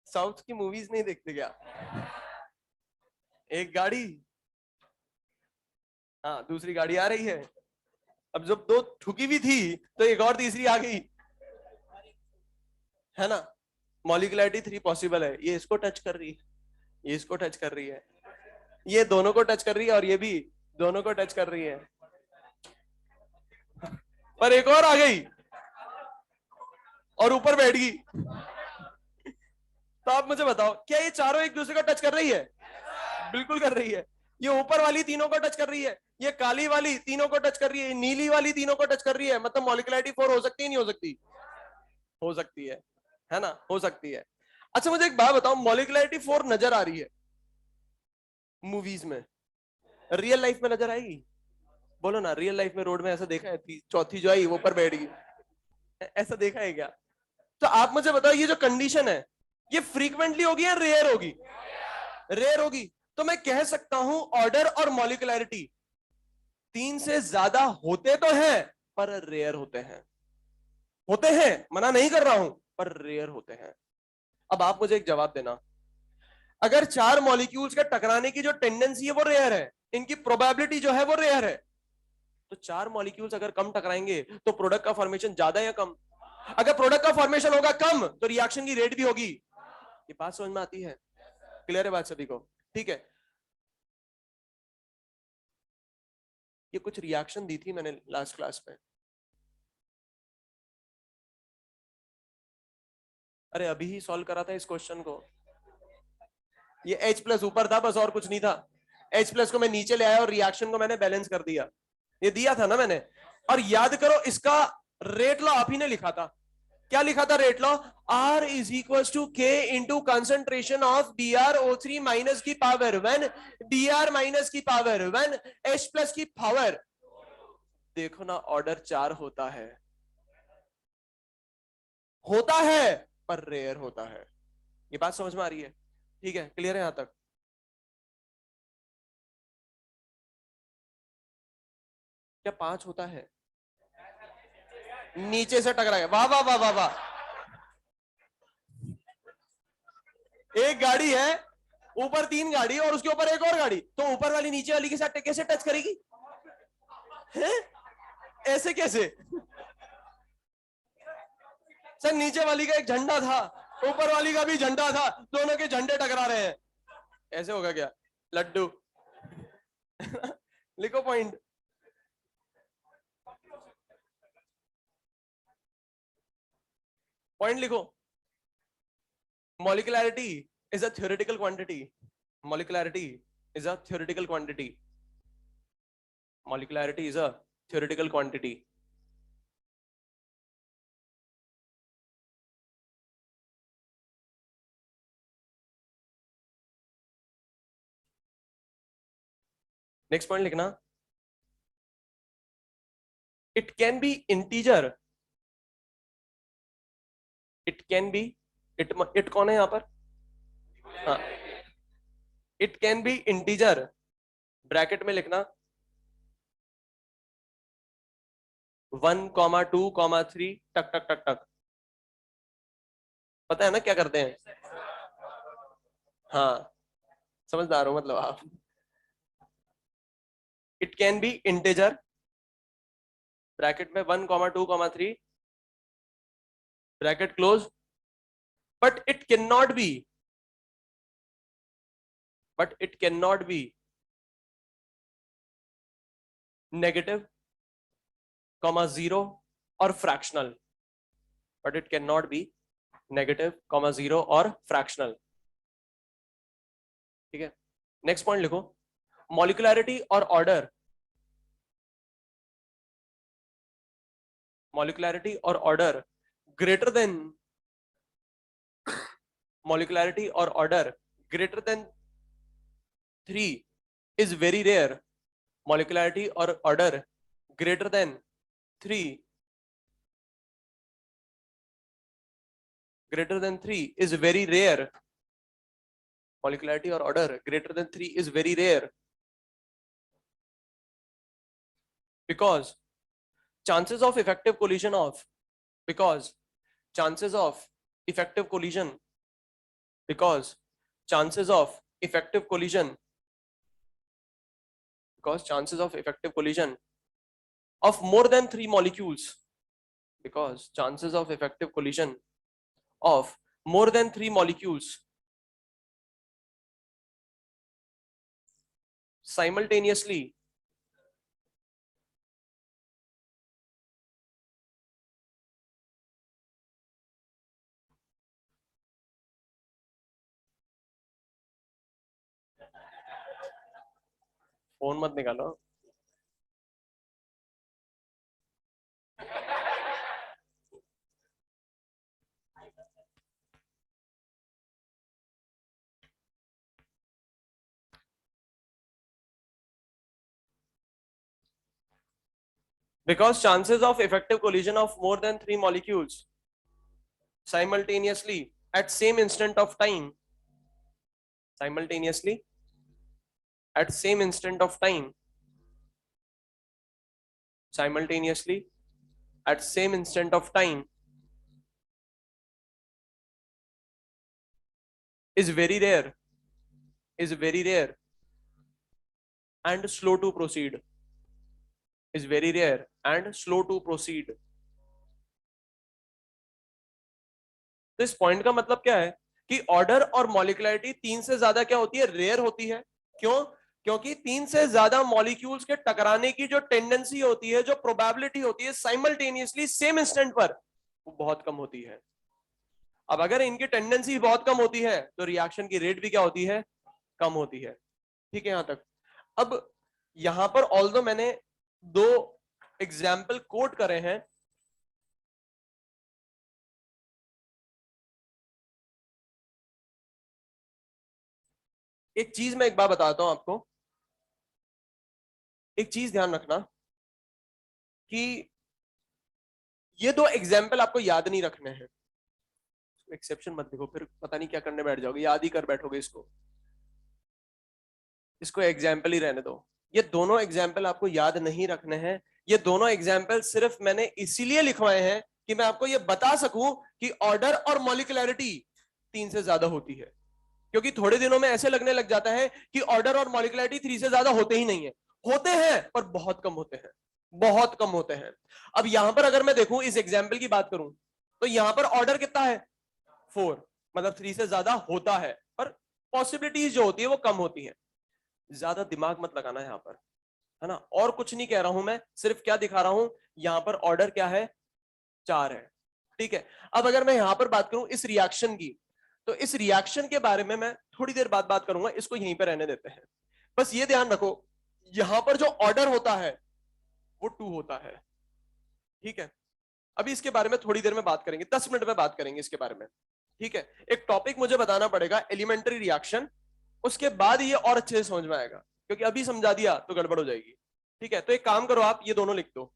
साउथ की मूवीज नहीं देखते क्या? एक गाड़ी, हाँ दूसरी गाड़ी आ रही है। अब जब 2 ठुकी भी थी तो एक और तीसरी आ गई, है ना? मॉलिकुलैरिटी 3 पॉसिबल है। ये इसको टच कर रही है, ये इसको टच कर रही है, ये दोनों को टच कर रही है और ये भी दोनों को टच कर रही है, पर एक और आ गई और ऊपर बैठ गई। तो आप मुझे बताओ, क्या ये चारों एक दूसरे को टच कर रही है? बिल्कुल कर रही है। ये ऊपर वाली तीनों को टच कर रही है, ये काली वाली तीनों को टच कर रही है, नीली वाली तीनों को टच कर रही है। मतलब मॉलिकुलैरिटी 4 हो सकती है नहीं हो सकती? हो सकती है ना? हो सकती है। अच्छा मुझे एक बात बताओ, मॉलिकुलैरिटी 4 नजर आ रही है मूवीज में, रियल लाइफ में नजर आएगी? बोलो ना, रियल लाइफ में रोड में ऐसा देखा है? चौथी जो आई वो ऊपर बैठ गई, ऐसा देखा है क्या? तो आप मुझे बताओ, ये जो कंडीशन है ये फ्रीक्वेंटली होगी या रेयर होगी? रेयर होगी। तो मैं कह सकता हूं ऑर्डर और मॉलिकुलैरिटी 3 से ज्यादा होते तो हैं पर रेयर होते हैं। होते हैं, मना नहीं कर रहा हूं, पर रेयर होते हैं। अब आप मुझे एक जवाब देना, अगर 4 मॉलिक्यूल्स के टकराने की जो टेंडेंसी है वो रेयर है, इनकी प्रोबेबिलिटी जो है वो रेयर है, तो 4 मॉलिक्यूल्स अगर कम टकराएंगे तो प्रोडक्ट का फॉर्मेशन ज्यादा या कम? अगर प्रोडक्ट का फॉर्मेशन होगा कम तो रिएक्शन की रेट भी होगी। ये बात समझ में आती है? क्लियर है बात सभी को? ठीक है। ये कुछ रिएक्शन दी थी मैंने लास्ट क्लास में। अरे अभी ही सॉल्व करा था इस क्वेश्चन को। ये H प्लस ऊपर था बस, और कुछ नहीं था। H प्लस को मैं नीचे ले आया और रिएक्शन को मैंने बैलेंस कर दिया। ये दिया था ना मैंने। और याद करो, इसका रेट लॉ आप ही ने लिखा था। क्या लिखा था rate law? R is equal to K into concentration of BrO3 minus की पावर वन Br माइनस की पावर वन H प्लस की पावर। देखो ना, ऑर्डर 4 होता है, होता है पर रेयर होता है। ये बात समझ में आ रही है? ठीक है, क्लियर है यहां तक? क्या 5 होता है? नीचे से टकराएगा, वाह वाह वाह वाह वाह। एक गाड़ी है, ऊपर 3 गाड़ी और उसके ऊपर एक और गाड़ी, तो ऊपर वाली नीचे वाली के साथ कैसे टच करेगी? है? ऐसे कैसे? सर नीचे वाली का एक झंडा था, ऊपर वाली का भी झंडा था, दोनों के झंडे टकरा रहे हैं, ऐसे होगा क्या? लड्डू। लिखो पॉइंट। पॉइंट लिखो। Molecularity is a theoretical quantity. Molecularity is a theoretical quantity. Molecularity is a theoretical quantity. Next point लिखना, it can be integer. It can be, it कौन है यहां पर? हाँ, it can be integer, bracket में लिखना 1,2,3 टक टक टक टक। पता है ना क्या करते हैं? हाँ, समझदार हो मतलब आप। It can be integer, bracket में 1,2,3 bracket close, but it can not be, but it can not be negative, comma zero और fractional, but it can not be negative, comma zero और फ्रैक्शनल। ठीक है, नेक्स्ट पॉइंट लिखो, मॉलिक्युलैरिटी और order, मॉलिक्युलैरिटी और order greater than, molecularity और order greater than 3 is very rare, molecularity और order greater than 3, greater than 3 is very rare, molecularity or order greater than 3 is very rare, because chances of effective collision of, because chances of effective collision, because chances of effective collision, because chances of effective collision of more than 3 molecules, because chances of effective collision of more than 3 molecules simultaneously phone मत निकालो, because chances of effective collision of more than 3 molecules simultaneously at same instant of time, simultaneously at same instant of time, simultaneously at same instant of time is very rare, is very rare and slow to proceed, is very rare and slow to proceed। तो इस point का मतलब क्या है कि order और मॉलिक्युलैरिटी 3 से ज्यादा क्या होती है, रेयर होती है। क्यों? क्योंकि 3 से ज्यादा मॉलिक्यूल्स के टकराने की जो टेंडेंसी होती है, जो प्रोबेबिलिटी होती है साइमल्टेनियसली सेम इंस्टेंट पर, वो बहुत कम होती है। अब अगर इनकी टेंडेंसी बहुत कम होती है तो रिएक्शन की रेट भी क्या होती है, कम होती है। ठीक है यहां तक। अब यहां पर ऑल्दो मैंने 2 एग्जाम्पल कोट करे हैं, एक चीज मैं एक बार बताता हूं आपको, एक चीज ध्यान रखना कि ये 2 एग्जाम्पल आपको याद नहीं रखने हैं, एक्सेप्शन मत देखो फिर पता नहीं क्या करने बैठ जाओगे, याद ही कर बैठोगे इसको, इसको एग्जाम्पल ही रहने दो। ये दोनों एग्जाम्पल आपको याद नहीं रखने हैं, ये दोनों एग्जाम्पल सिर्फ मैंने इसीलिए लिखवाए हैं कि मैं आपको ये बता सकूं कि ऑर्डर और मॉलिक्युलैरिटी 3 से ज्यादा होती है। क्योंकि थोड़े दिनों में ऐसे लगने लग जाता है कि ऑर्डर और मॉलिक्युलैरिटी 3 से ज्यादा होते ही नहीं है, होते हैं पर बहुत कम होते हैं, बहुत कम होते हैं। अब यहां पर अगर मैं देखूं, इस एग्जाम्पल की बात करूं, तो यहां पर ऑर्डर कितना है, 4, मतलब 3 से ज्यादा होता है, पर पॉसिबिलिटीज जो होती है वो कम होती है। ज्यादा दिमाग मत लगाना यहां पर, है ना, और कुछ नहीं कह रहा हूं मैं, सिर्फ क्या दिखा रहा हूं, यहां पर ऑर्डर क्या है, 4 है। ठीक है, अब अगर मैं यहां पर बात करूं इस रिएक्शन की, तो इस रिएक्शन के बारे में मैं थोड़ी देर बाद बात करूंगा, इसको यहीं पर रहने देते हैं। बस ये ध्यान रखो, यहां पर जो ऑर्डर होता है वो 2 होता है। ठीक है, अभी इसके बारे में थोड़ी देर में बात करेंगे, 10 मिनट में बात करेंगे इसके बारे में। ठीक है, एक टॉपिक मुझे बताना पड़ेगा, एलिमेंट्री रिएक्शन, उसके बाद ये और अच्छे से समझ में आएगा, क्योंकि अभी समझा दिया तो गड़बड़ हो जाएगी। ठीक है, तो एक काम करो, आप ये दोनों लिख दो।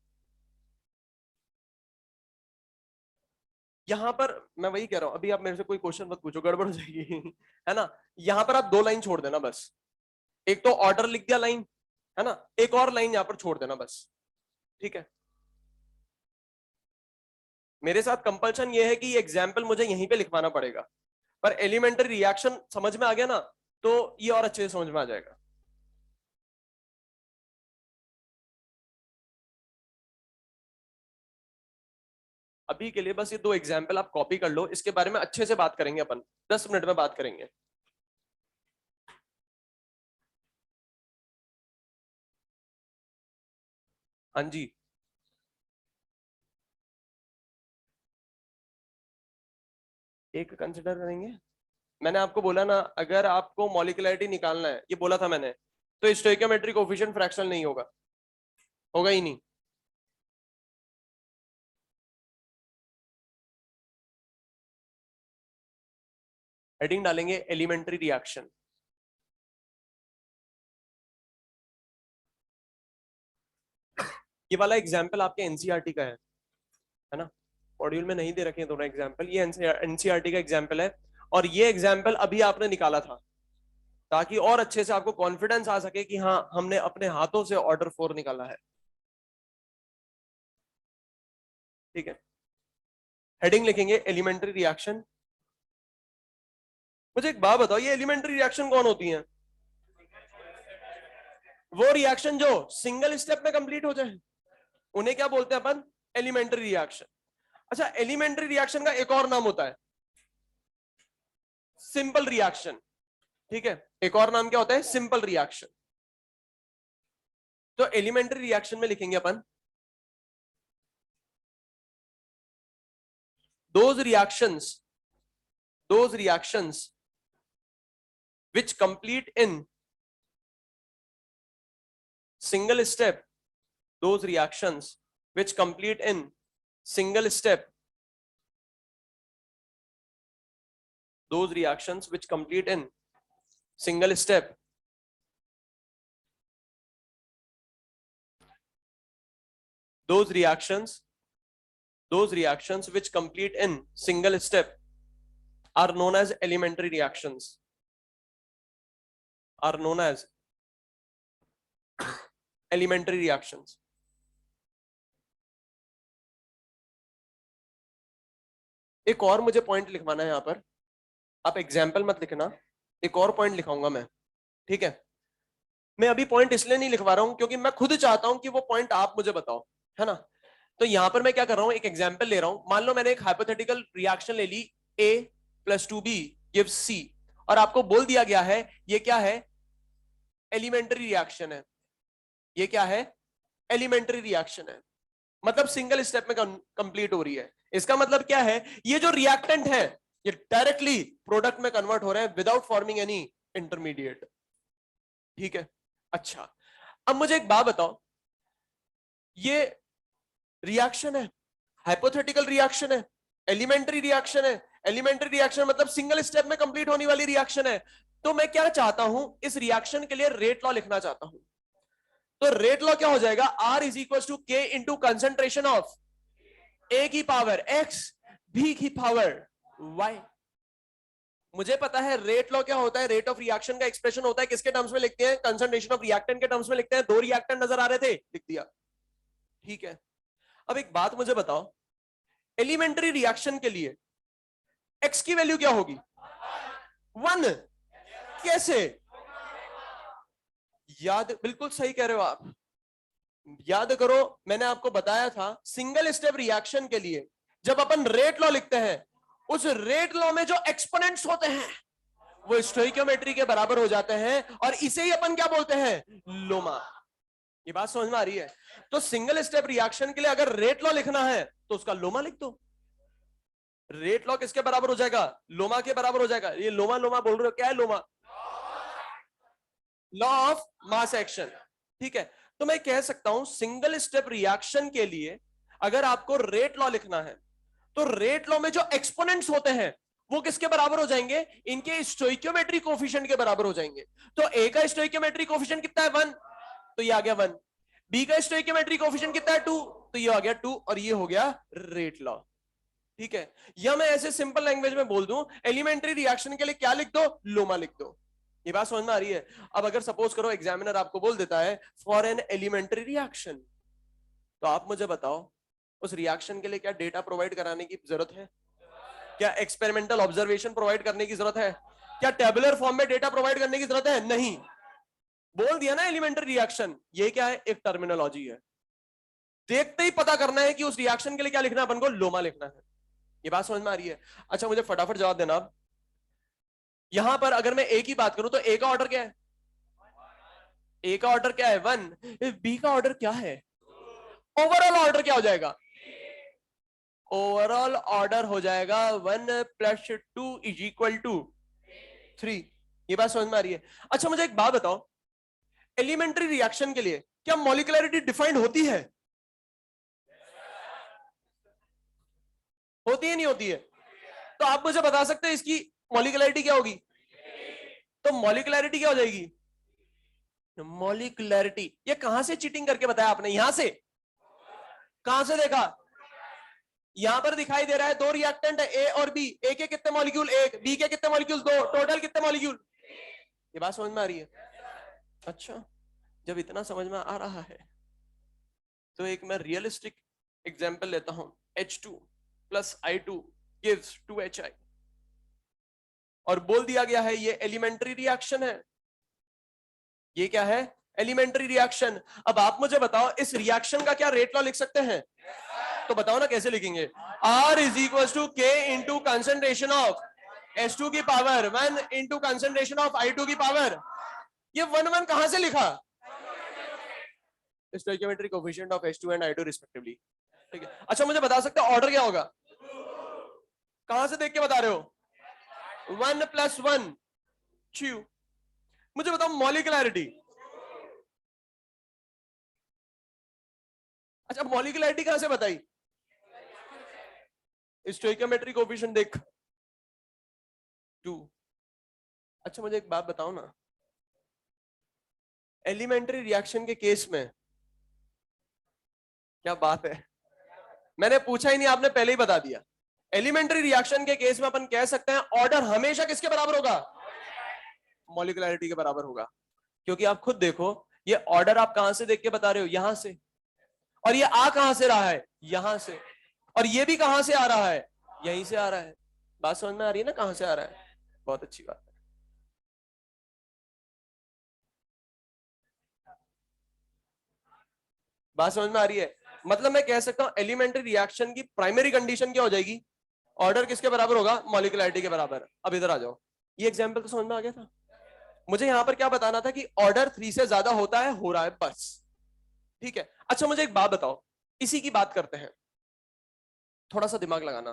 यहां पर मैं वही कह रहा हूं, अभी आप मेरे से कोई क्वेश्चन मत पूछो, गड़बड़ हो जाएगी है ना। यहां पर आप 2 लाइन छोड़ देना बस, एक तो ऑर्डर लिख दिया लाइन, है ना, एक और लाइन यहां पर छोड़ देना बस। ठीक है, मेरे साथ कंपल्शन ये है कि ये एग्जाम्पल मुझे यहीं पे लिखवाना पड़ेगा, पर एलिमेंट्री रिएक्शन समझ में आ गया ना, तो ये और अच्छे से समझ में आ जाएगा। अभी के लिए बस ये दो एग्जाम्पल आप कॉपी कर लो, इसके बारे में अच्छे से बात करेंगे अपन, 10 मिनट में बात करेंगे। हाँ जी, एक कंसिडर करेंगे। मैंने आपको बोला ना, अगर आपको मॉलिक्युलरिटी निकालना है, ये बोला था मैंने, तो स्टोइकियोमेट्रिक कोफिशिएंट फ्रैक्शनल नहीं होगा, होगा ही नहीं। हेडिंग डालेंगे एलिमेंट्री रिएक्शन। ये वाला एग्जाम्पल आपके एनसीईआरटी का है ना, मॉड्यूल में नहीं दे रखे हैं दोनों एग्जाम्पल, ये एनसीईआरटी का एग्जाम्पल है, और ये एग्जाम्पल अभी आपने निकाला था, ताकि और अच्छे से आपको कॉन्फिडेंस आ सके कि हाँ हमने अपने हाथों से ऑर्डर 4 निकाला है। ठीक है, हेडिंग लिखेंगे एलिमेंट्री रिएक्शन। मुझे एक बात बताओ, ये एलिमेंट्री रिएक्शन कौन होती है? वो रिएक्शन जो सिंगल स्टेप में कंप्लीट हो जाए, उन्हें क्या बोलते हैं अपन? Elementary reaction. अच्छा, एलिमेंट्री रिएक्शन का एक और नाम होता है सिंपल रिएक्शन। ठीक है, एक और नाम क्या होता है? Simple reaction. तो एलिमेंट्री रिएक्शन में लिखेंगे अपन those reactions which complete in single step, those reactions which complete in single step, those reactions which complete in single step, those reactions which complete in single step are known as elementary reactions, are known as elementary reactions. एक और मुझे point लिखवाना है यहां पर, आप example मत लिखना, एक और पॉइंट लिखाऊंगा मैं। ठीक है, मैं अभी पॉइंट इसलिए नहीं लिखवा रहा हूं क्योंकि मैं खुद चाहता हूं कि वो पॉइंट आप मुझे बताओ, है ना। तो यहां पर मैं क्या कर रहा हूं, एक एग्जाम्पल ले रहा हूं। मान लो मैंने एक हाइपोथेटिकल रिएक्शन ले ली, A + 2B gives C, और आपको बोल दिया गया है ये क्या है? एलिमेंट्री रिएक्शन है। ये क्या है? एलिमेंट्री रिएक्शन है, मतलब सिंगल स्टेप में कंप्लीट हो रही है। इसका मतलब क्या है? ये जो रिएक्टेंट है ये डायरेक्टली प्रोडक्ट में कन्वर्ट हो रहे हैं विदाउट फॉर्मिंग एनी इंटरमीडिएट। ठीक है, अच्छा, अब मुझे एक बात बताओ, ये रिएक्शन है, हाइपोथेटिकल रिएक्शन है, एलिमेंट्री रिएक्शन है। एलिमेंट्री रिएक्शन मतलब सिंगल स्टेप में कंप्लीट होने वाली रिएक्शन है। तो मैं क्या चाहता हूं, इस रिएक्शन के लिए रेट लॉ लिखना चाहता हूं। तो रेट लॉ क्या हो जाएगा? R = K into concentration of A की पावर X, B की पावर Y। मुझे पता है रेट लॉ क्या होता है, रेट ऑफ रिएक्शन का एक्सप्रेशन होता है, किसके टर्म्स में लिखते हैं? कंसंट्रेशन ऑफ रिएक्टेंट के टर्म्स में लिखते हैं। दो रिएक्टेंट नजर आ रहे थे, लिख दिया। ठीक है, अब एक बात मुझे बताओ, एलिमेंट्री रिएक्शन के लिए X की वैल्यू क्या होगी? 1। कैसे? याद, बिल्कुल सही कह रहे हो आप, याद करो, मैंने आपको बताया था सिंगल स्टेप रिएक्शन के लिए जब अपन रेट लॉ लिखते हैं, उस रेट लॉ में जो एक्सपोनेंट्स होते हैं वो स्टोइकियोमेट्री के बराबर हो जाते हैं, और इसे ही अपन क्या बोलते हैं? लोमा। ये बात समझ में आ रही है? तो सिंगल स्टेप रिएक्शन के लिए अगर रेट लॉ लिखना है तो उसका लोमा लिख दो। रेट लॉ किसके बराबर हो जाएगा? लोमा के बराबर हो जाएगा। ये लोमा लोमा बोल रहे हो, क्या है लोमा? Law of mass action. ठीक है, तो मैं कह सकता हूं सिंगल स्टेप रिएक्शन के लिए अगर आपको रेट लॉ लिखना है तो रेट लॉ में जो एक्सपोनेंट्स होते हैं वो किसके बराबर हो जाएंगे? इनके स्टोइकियोमेट्री कोफिशिएंट के बराबर हो जाएंगे। तो ए का स्टोइकियोमेट्री कोफिशिएंट कितना है? 1, तो ये आ गया 1। बी का स्टोइकियोमेट्री कोफिशिएंट कितना है? 2, तो ये आ गया 2, और ये हो गया रेट लॉ। ठीक है, या मैं ऐसे सिंपल लैंग्वेज में बोल दूं, एलिमेंट्री रिएक्शन के लिए क्या लिख दो? लोमा लिख दो। ये बात समझ में आ रही है? अब अगर सपोज करो एग्जामिनर आपको बोल देता है फॉर एन एलिमेंट्री रिएक्शन, तो आप मुझे बताओ उस रिएक्शन के लिए क्या डेटा प्रोवाइड कराने की जरूरत है? क्या एक्सपेरिमेंटल ऑब्जर्वेशन प्रोवाइड करने की जरूरत है? क्या टेबुलर फॉर्म में डेटा प्रोवाइड करने की जरूरत है? नहीं। बोल दिया ना एलिमेंट्री रिएक्शन, ये क्या है? एक टर्मिनोलॉजी है। देखते ही पता करना है कि उस रिएक्शन के लिए क्या लिखना है, अपन को लोमा लिखना है। ये बात समझ में आ रही है? अच्छा मुझे फटाफट जवाब देना। यहां पर अगर मैं ए की बात करूं तो ए का ऑर्डर क्या है? ए का ऑर्डर क्या है? 1। बी का ऑर्डर क्या है? ओवरऑल ऑर्डर क्या हो जाएगा? ओवरऑल ऑर्डर हो जाएगा 1 + 2 = 3। ये बात समझ में आ रही है? अच्छा मुझे एक बात बताओ, एलिमेंट्री रिएक्शन के लिए क्या मॉलिक्युलरिटी डिफाइंड होती है? होती है नहीं होती है? तो आप मुझे बता सकते हैं इसकी मॉलिक्युलरिटी क्या होगी? तो मॉलिक्युलरिटी क्या हो जाएगी? मॉलिक्युलरिटी, ये कहां से चीटिंग करके बताया आपने? यहां से? कहां से देखा? यहां पर दिखाई दे रहा है दो रिएक्टेंट है, ए और बी। ए के कितने मॉलिक्यूल? एक। बी के कितने मॉलिक्यूल? दो। टोटल कितने मॉलिक्यूल? ये बात समझ में आ रही है? अच्छा, जब इतना समझ में आ रहा है तो एक मैं रियलिस्टिक एग्जांपल लेता हूं। H2 + I2 gives 2HI, और बोल दिया गया है ये एलिमेंट्री रिएक्शन है। ये क्या है? Elementary reaction. अब आप मुझे बताओ, इस रिएक्शन का क्या रेट लॉ लिख सकते हैं? तो बताओ ना कैसे लिखेंगे? R = K × concentration of H2 की पावर 1 × कंसंट्रेशन ऑफ I2 की पावर। ये 1 कहां से लिखा? Stoichiometric coefficient of H2 and I2 respectively. ठीक है। अच्छा मुझे बता सकते हो ऑर्डर क्या होगा? कहां से देख के बता रहे हो? 1 + 1 2। मुझे बताओ मॉलिक्युलरिटी। अच्छा मॉलिक्युलरिटी कहां से बताई? स्टोइकियोमेट्रिक कोएफिशिएंट देख 2। अच्छा मुझे एक बात बताओ ना, एलिमेंट्री रिएक्शन के केस में क्या बात है, मैंने पूछा ही नहीं, आपने पहले ही बता दिया। एलिमेंट्री रिएक्शन के केस में अपन कह सकते हैं ऑर्डर हमेशा किसके बराबर होगा? मॉलिक्युलरिटी के बराबर होगा। क्योंकि आप खुद देखो, ये ऑर्डर आप कहां से देख के बता रहे हो? यहां से। और ये आ कहां से रहा है? यहां से। और ये भी कहां से आ रहा है? यहीं से आ रहा है। बात समझ में आ रही है ना कहां से आ रहा है? बहुत अच्छी बात है। बात समझ में आ रही है? मतलब मैं कह सकता हूं एलिमेंट्री रिएक्शन की प्राइमरी कंडीशन क्या हो जाएगी? ऑर्डर किसके बराबर होगा? मॉलिक्युलरिटी के बराबर। अब इधर आ जाओ, ये एग्जांपल तो समझ में आ गया था। मुझे यहां पर क्या बताना था कि ऑर्डर 3 से ज्यादा होता है, हो रहा है, बस। ठीक है। अच्छा मुझे एक बात बताओ, इसी की बात करते हैं, थोड़ा सा दिमाग लगाना।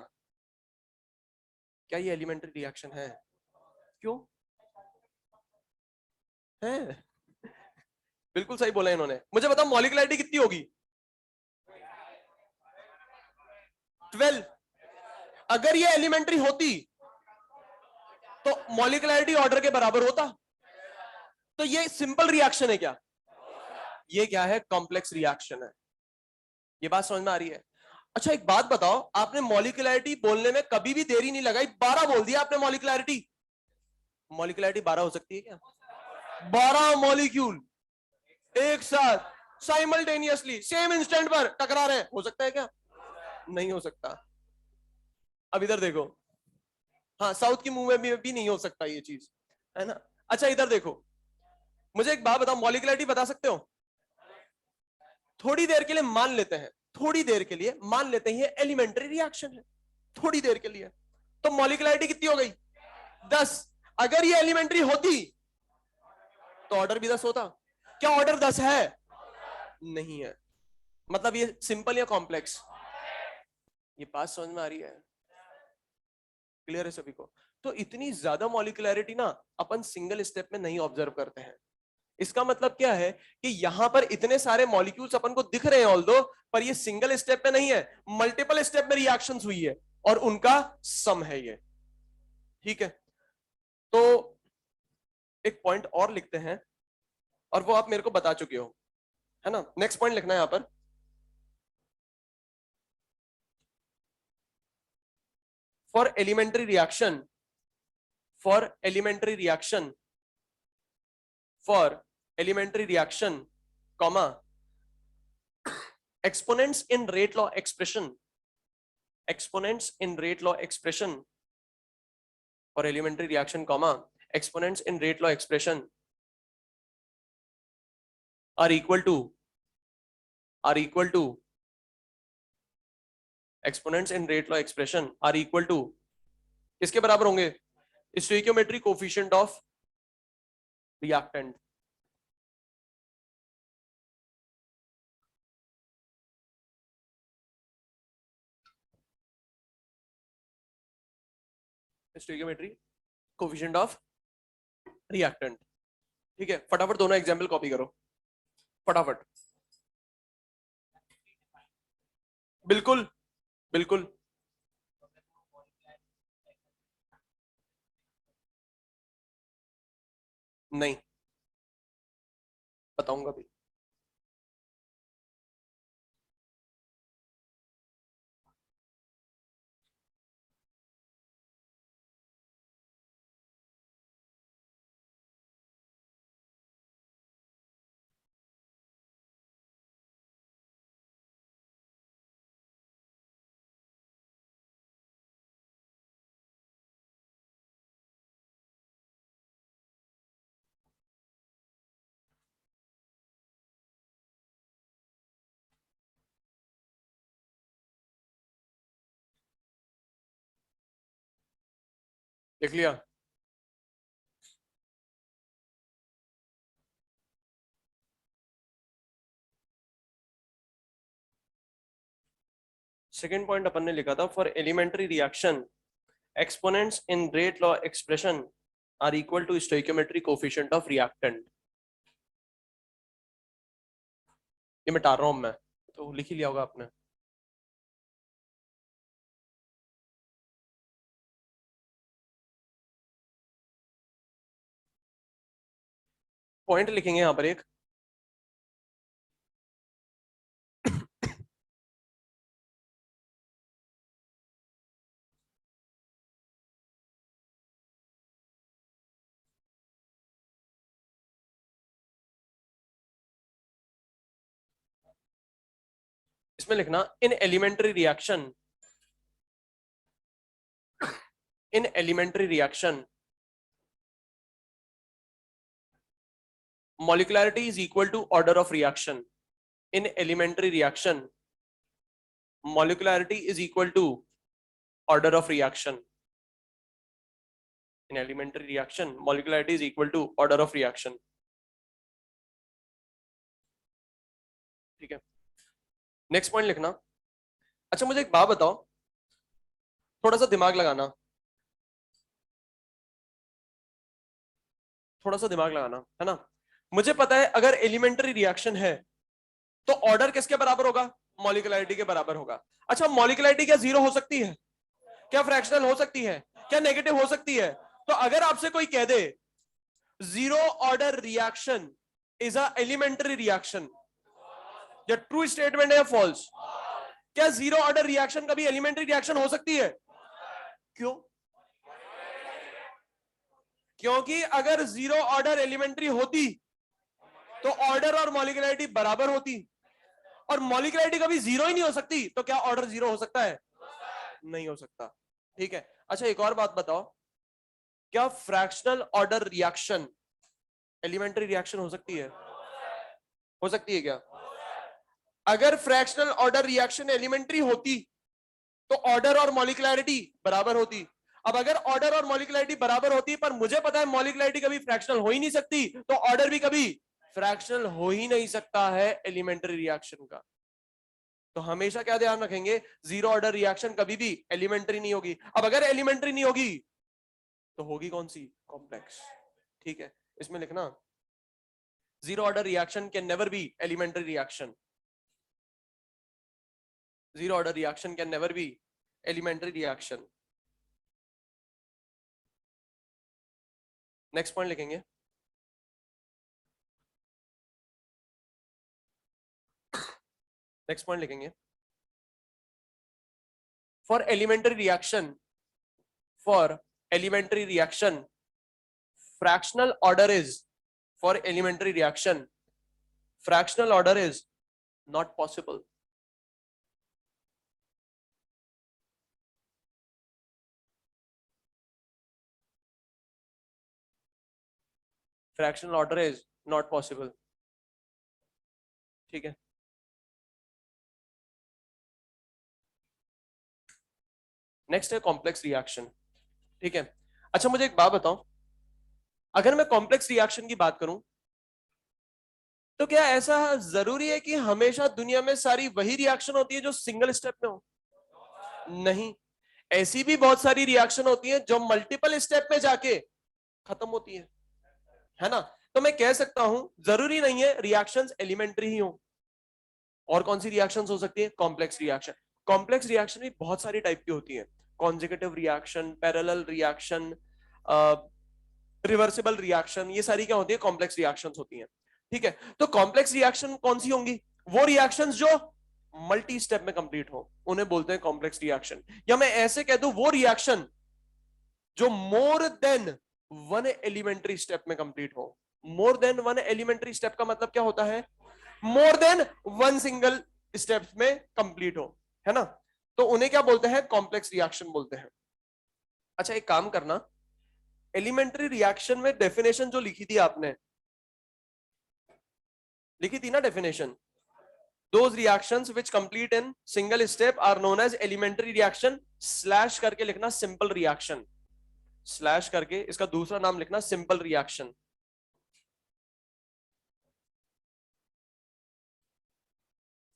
क्या ये एलिमेंट्री रिएक्शन है? क्यों है? बिल्कुल सही बोला इन्होंने। मुझे बताओ मॉलिक्युलरिटी कितनी होगी? 12। अगर ये एलिमेंट्री होती तो मॉलिक्युलरिटी ऑर्डर के बराबर होता। तो ये सिंपल रिएक्शन है क्या? ये क्या है? कॉम्प्लेक्स रिएक्शन है। ये बात समझ में आ रही है? अच्छा एक बात बताओ, आपने मॉलिक्युलरिटी बोलने में कभी भी देरी नहीं लगाई, 12 बोल दिया आपने मॉलिक्युलरिटी। मॉलिक्युलरिटी 12 हो सकती है क्या? 12 मॉलिक्यूल एक साथ साइमल्टेनियसली सेम इंस्टेंट पर टकरा रहे हैं, हो सकता है क्या? नहीं हो सकता। अब इधर देखो, हाँ साउथ की मूव में भी नहीं हो सकता ये चीज, है ना? अच्छा इधर देखो, मुझे एक बात बताओ, मॉलिक्युलरिटी बता सकते हो? थोड़ी देर के लिए मान लेते हैं, थोड़ी देर के लिए मान लेते हैं ये एलिमेंट्री रिएक्शन है, थोड़ी देर के लिए। तो मॉलिक्युलरिटी कितनी हो गई? 10। अगर ये एलिमेंट्री होती तो ऑर्डर भी 10 होता। क्या ऑर्डर 10 है? नहीं है। मतलब ये सिंपल या कॉम्प्लेक्स? ये बात समझ में आ रही है? क्लियर है सभी को? तो इतनी ज्यादा मॉलिक्युलरिटी ना अपन सिंगल स्टेप में नहीं ऑब्जर्व करते हैं। इसका मतलब क्या है कि यहां पर इतने सारे मॉलिक्यूल्स अपन को दिख रहे हैं ऑल्दो, पर ये सिंगल स्टेप में नहीं है, मल्टीपल स्टेप में रिएक्शंस हुई है और उनका सम है ये। ठीक है, तो एक पॉइंट और लिखते हैं, और वो आप मेरे को बता चुके हो, है ना? नेक्स्ट पॉइंट लिखना है यहां पर, for elementary reaction, for elementary reaction, for elementary reaction, comma, exponents in rate law expression, exponents in rate law expression for elementary reaction comma exponents in rate law expression are equal to exponents in rate law expression are equal to किसके बराबर होंगे? Stoichiometry coefficient of reactant. Stoichiometry coefficient of reactant. ठीक है, फटाफट दोनों example copy करो फटाफट। बिल्कुल बिल्कुल नहीं, बताऊंगा भी। देख लिया? सेकेंड पॉइंट अपन ने लिखा था for elementary reaction exponents in rate law expression are equal to stoichiometry coefficient of reactant. ये मिटा रहा हूं मैं, तो लिख ही लिया होगा आपने। पॉइंट लिखेंगे यहां पर एक, इसमें लिखना in elementary reaction, in elementary reaction molecularity is equal to order of reaction. In elementary reaction molecularity is equal to order of reaction. In elementary reaction molecularity is equal to order of reaction. ठीक है, next point लिखना। अच्छा मुझे एक बात बताओ, थोड़ा सा दिमाग लगाना, थोड़ा सा दिमाग लगाना, है ना। मुझे पता है अगर एलिमेंट्री रिएक्शन है तो ऑर्डर किसके बराबर होगा? मॉलिक्युलरिटी के बराबर होगा। अच्छा मॉलिक्युलरिटी क्या जीरो हो सकती है? क्या फ्रैक्शनल हो सकती है? क्या नेगेटिव हो सकती है? तो अगर आपसे कोई कह दे zero order reaction is a elementary reaction, या ट्रू स्टेटमेंट है या फॉल्स? क्या जीरो ऑर्डर रिएक्शन कभी एलिमेंट्री रिएक्शन हो सकती है? क्यों? क्योंकि अगर जीरो ऑर्डर एलिमेंट्री होती तो ऑर्डर और मॉलिक्युलरिटी बराबर होती, और मॉलिक्युलरिटी कभी जीरो ही नहीं हो सकती, तो क्या ऑर्डर जीरो हो सकता है? नहीं हो सकता। ठीक है, अच्छा एक और बात बताओ, क्या fractional order reaction elementary reaction हो सकती है? हो सकती है क्या? अगर फ्रैक्शनल ऑर्डर रिएक्शन एलिमेंट्री होती तो ऑर्डर और मॉलिक्युलरिटी बराबर होती। अब अगर ऑर्डर और मॉलिक्युलरिटी बराबर होती पर मुझे पता है मॉलिक्युलरिटी कभी फ्रैक्शनल हो ही नहीं सकती, तो ऑर्डर भी कभी फ्रैक्शनल हो ही नहीं सकता है एलिमेंट्री रिएक्शन का। तो हमेशा क्या ध्यान रखेंगे? जीरो ऑर्डर रिएक्शन कभी भी एलिमेंट्री नहीं होगी। अब अगर एलिमेंट्री नहीं होगी तो होगी कौन सी? कॉम्प्लेक्स। ठीक है, इसमें लिखना zero order reaction can never be elementary reaction, zero order reaction can never be elementary reaction. Next point लिखेंगे, नेक्स्ट पॉइंट लिखेंगे for elementary reaction, for elementary reaction fractional order is, for elementary reaction fractional order is not possible. Fractional order is not possible. ठीक है, next है complex reaction. ठीक है, अच्छा मुझे एक बात बताओ, अगर मैं कॉम्प्लेक्स रिएक्शन की बात करूं तो क्या ऐसा जरूरी है कि हमेशा दुनिया में सारी वही रिएक्शन होती है जो सिंगल स्टेप में हो? नहीं, ऐसी भी बहुत सारी रिएक्शन होती है जो मल्टीपल स्टेप में जाके खत्म होती है ना? तो मैं कह सकता हूं जरूरी नहीं है रिएक्शंस एलिमेंट्री ही हो। और कौन सी रिएक्शंस हो सकती है? Complex reaction. कॉम्प्लेक्स रिएक्शन भी बहुत सारी टाइप की होती है, consecutive reaction, parallel reaction, reversible reaction, ये सारी क्या होती है? कॉम्प्लेक्स रिएक्शंस होती हैं। ठीक है, तो कॉम्प्लेक्स रिएक्शन कौन सी होंगी? वो रिएक्शंस जो मल्टी स्टेप में कंप्लीट हो उन्हें बोलते हैं कॉम्प्लेक्स रिएक्शन। या मैं ऐसे कह दूं, वो रिएक्शन जो more than one elementary step में कंप्लीट हो। More than one elementary step का मतलब क्या होता है? More than one single step में कंप्लीट हो, है ना? तो उन्हें क्या बोलते हैं? कॉम्प्लेक्स रिएक्शन बोलते हैं। अच्छा एक काम करना, एलिमेंट्री रिएक्शन में डेफिनेशन जो लिखी थी आपने, लिखी थी ना definition, those reactions which complete in single step are known as elementary reaction slash करके लिखना सिंपल रिएक्शन, स्लैश करके इसका दूसरा नाम लिखना सिंपल रिएक्शन।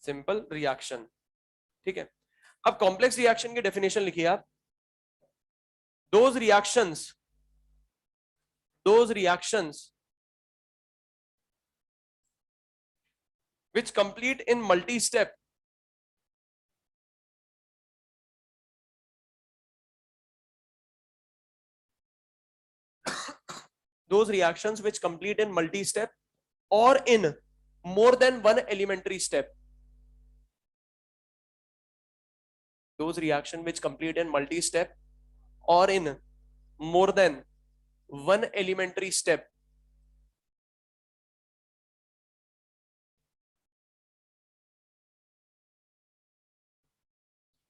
Simple reaction. ठीक है, अब कॉम्प्लेक्स रिएक्शन की डेफिनेशन लिखिए आप। those reactions those reactions which complete in multi step those reactions which complete in multi step or in more than one elementary step, those reaction which complete in multi step or in more than one elementary step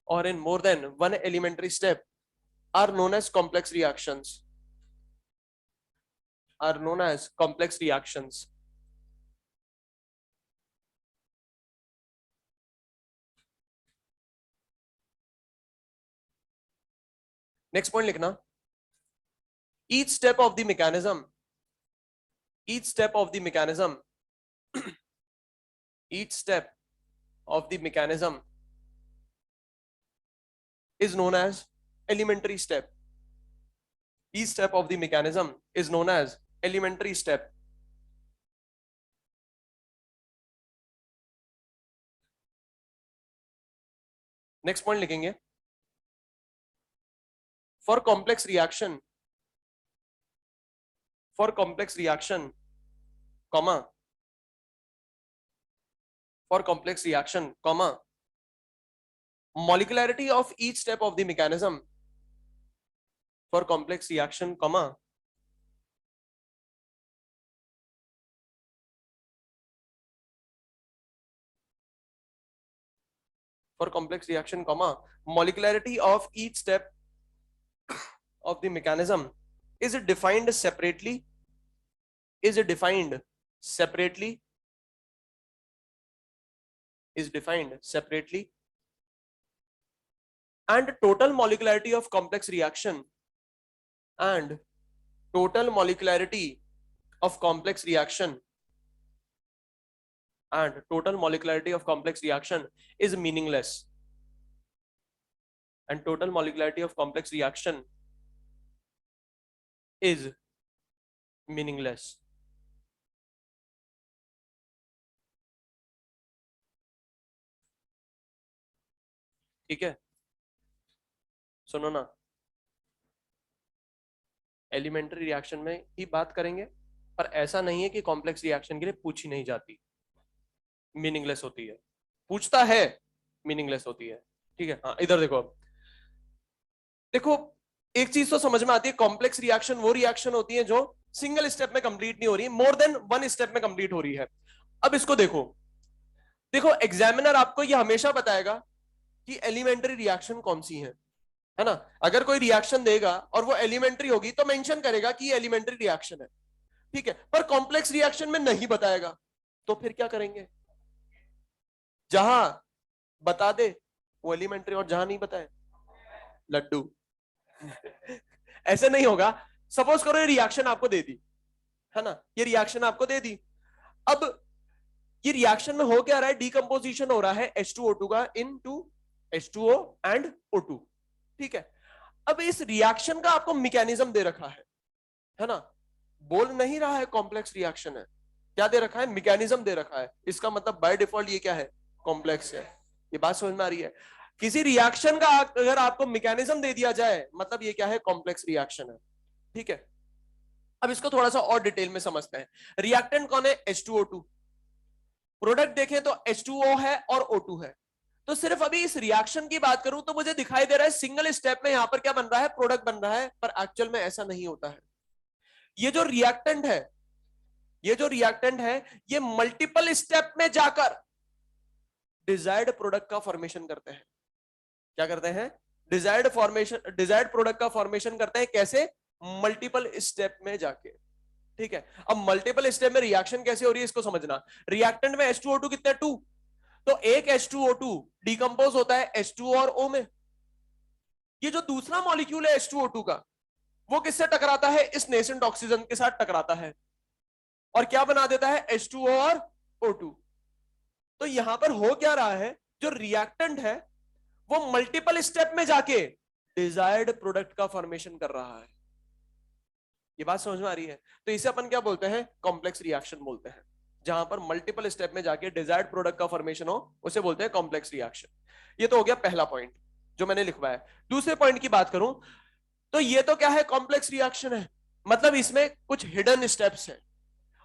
or in more than one elementary step are known as complex reactions, are known as complex reactions। Next point लिखना, each step of the mechanism, each step of the mechanism each step of the mechanism is known as elementary step, each step of the mechanism is known as elementary step। Next point लिखेंगे, for complex reaction, for complex reaction comma, for complex reaction comma, molecularity of each step of the mechanism, for complex reaction comma, for complex reaction comma, molecularity of each step of the mechanism is defined separately, is defined separately, is defined separately, and total molecularity of complex reaction, and total molecularity of complex reaction, and total molecularity of complex reaction is meaningless, and total molecularity of complex reaction is meaningless। ठीक है, सुनो ना, elementary reaction में ही बात करेंगे, पर ऐसा नहीं है कि कॉम्प्लेक्स रिएक्शन के लिए पूछी नहीं जाती, मीनिंगलेस होती है। पूछता है, मीनिंगलेस होती है। ठीक है, हाँ इधर देखो, देखो एक चीज तो समझ में आती है, कॉम्प्लेक्स रिएक्शन वो रिएक्शन होती है जो सिंगल स्टेप में कंप्लीट नहीं हो रही, मोर देन वन स्टेप में कंप्लीट हो रही है। अब इसको देखो, देखो एग्जामिनर आपको ये हमेशा बताएगा कि एलिमेंट्री रिएक्शन कौन सी है ना? अगर कोई रिएक्शन देगा और वो एलिमेंट्री होगी तो मेंशन करेगा कि ये एलिमेंट्री रिएक्शन है। ठीक है, पर कॉम्प्लेक्स रिएक्शन में नहीं बताएगा, तो फिर क्या करेंगे? जहां बता दे वो एलिमेंट्री, और जहां नहीं बताए लड्डू। ऐसे नहीं होगा। सपोज करो ये रिएक्शन आपको दे दी, है ना, ये रिएक्शन आपको दे दी। अब ये रिएक्शन में हो क्या रहा है? डीकंपोजिशन हो रहा है H2O2 का इनटू H2O एंड O2। ठीक है, अब इस रिएक्शन का आपको मैकेनिज्म दे रखा है ना, बोल नहीं रहा है कॉम्प्लेक्स रिएक्शन है, क्या दे रखा है? मैकेनिज्म दे रखा है। इसका मतलब बाय डिफॉल्ट ये क्या है? कॉम्प्लेक्स है। ये बात समझ में आ रही है? किसी रिएक्शन का अगर आपको मैकेनिज्म दे दिया जाए, मतलब ये क्या है? कॉम्प्लेक्स रिएक्शन है। ठीक है, अब इसको थोड़ा सा और डिटेल में समझते हैं। रिएक्टेंट कौन है? H2O2। प्रोडक्ट देखें तो H2O है और O2 है। तो सिर्फ अभी इस रिएक्शन की बात करूं तो मुझे दिखाई दे रहा है सिंगल स्टेप में यहां पर क्या बन रहा है? प्रोडक्ट बन रहा है, पर एक्चुअल में ऐसा नहीं होता है। ये जो रिएक्टेंट है, ये जो रिएक्टेंट है, ये मल्टीपल स्टेप में जाकर डिजायर्ड प्रोडक्ट का फॉर्मेशन करते हैं। क्या करते हैं? डिजायर्ड प्रोडक्ट का फॉर्मेशन करते हैं। कैसे? मल्टीपल स्टेप में जाके। ठीक है, अब मल्टीपल स्टेप में रिएक्शन कैसे हो रही है इसको समझना। रिएक्टेंट में H2O2 कितने? 2। तो एक H2O2 डिकम्पोज होता है H2O और O में। ये जो दूसरा मॉलिक्यूल है H2O2 का, वो किससे टकराता है? इस नेसेंट ऑक्सीजन के साथ टकराता है, और क्या बना देता है? H2O और O2। तो यहां पर हो क्या रहा है? जो रिएक्टेंट है वो मल्टीपल स्टेप में जाके डिजायर्ड प्रोडक्ट का फॉर्मेशन कर रहा है। ये बात समझ में आ रही है? तो इसे अपन क्या बोलते हैं? कॉम्प्लेक्स रिएक्शन बोलते हैं। जहां पर मल्टीपल स्टेप में जाके डिजायर्ड प्रोडक्ट का फॉर्मेशन हो उसे बोलते हैं कॉम्प्लेक्स रिएक्शन। ये तो हो गया पहला पॉइंट जो मैंने लिखवाया है। दूसरे पॉइंट की बात करूं तो ये तो क्या है? कॉम्प्लेक्स रिएक्शन है, मतलब इसमें कुछ हिडन स्टेप्स हैं,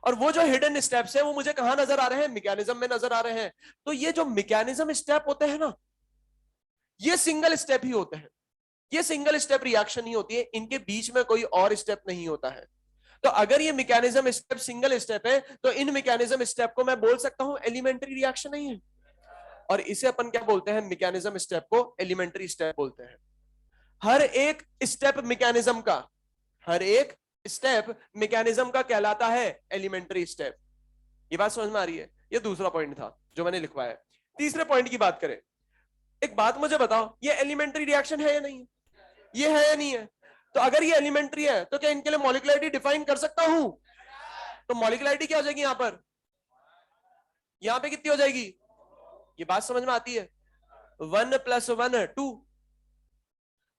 और वो जो हिडन स्टेप्स है वो मुझे कहां नजर आ रहे हैं? मैकेनिज्म में नजर आ रहे हैं। तो ये जो मैकेनिज्म स्टेप होते हैं ना, ये सिंगल स्टेप ही होते हैं, ये सिंगल स्टेप रिएक्शन ही होती है, इनके बीच में कोई और स्टेप नहीं होता है। तो अगर ये मैकेनिज्म स्टेप सिंगल स्टेप है तो इन मैकेनिज्म स्टेप को मैं बोल सकता हूं एलिमेंट्री रिएक्शन नहीं है, और इसे अपन क्या बोलते हैं? मैकेनिज्म स्टेप को एलिमेंट्री स्टेप बोलते हैं। हर एक स्टेप मैकेनिज्म का, हर एक स्टेप मैकेनिज्म का कहलाता है एलिमेंट्री स्टेप। ये बात समझ में आ रही है? ये दूसरा पॉइंट था जो मैंने लिखवाया। तीसरे पॉइंट की बात करें, एक बात मुझे बताओ, ये एलिमेंट्री रिएक्शन है या नहीं? ये है या नहीं है? तो अगर ये एलिमेंट्री है तो क्या इनके लिए मॉलिक्युलरिटी डिफाइन कर सकता हूं? तो मॉलिक्युलरिटी क्या हो जाएगी यहां पर? यहां पे कितनी हो जाएगी? ये बात समझ में आती है? 1 + 1 2।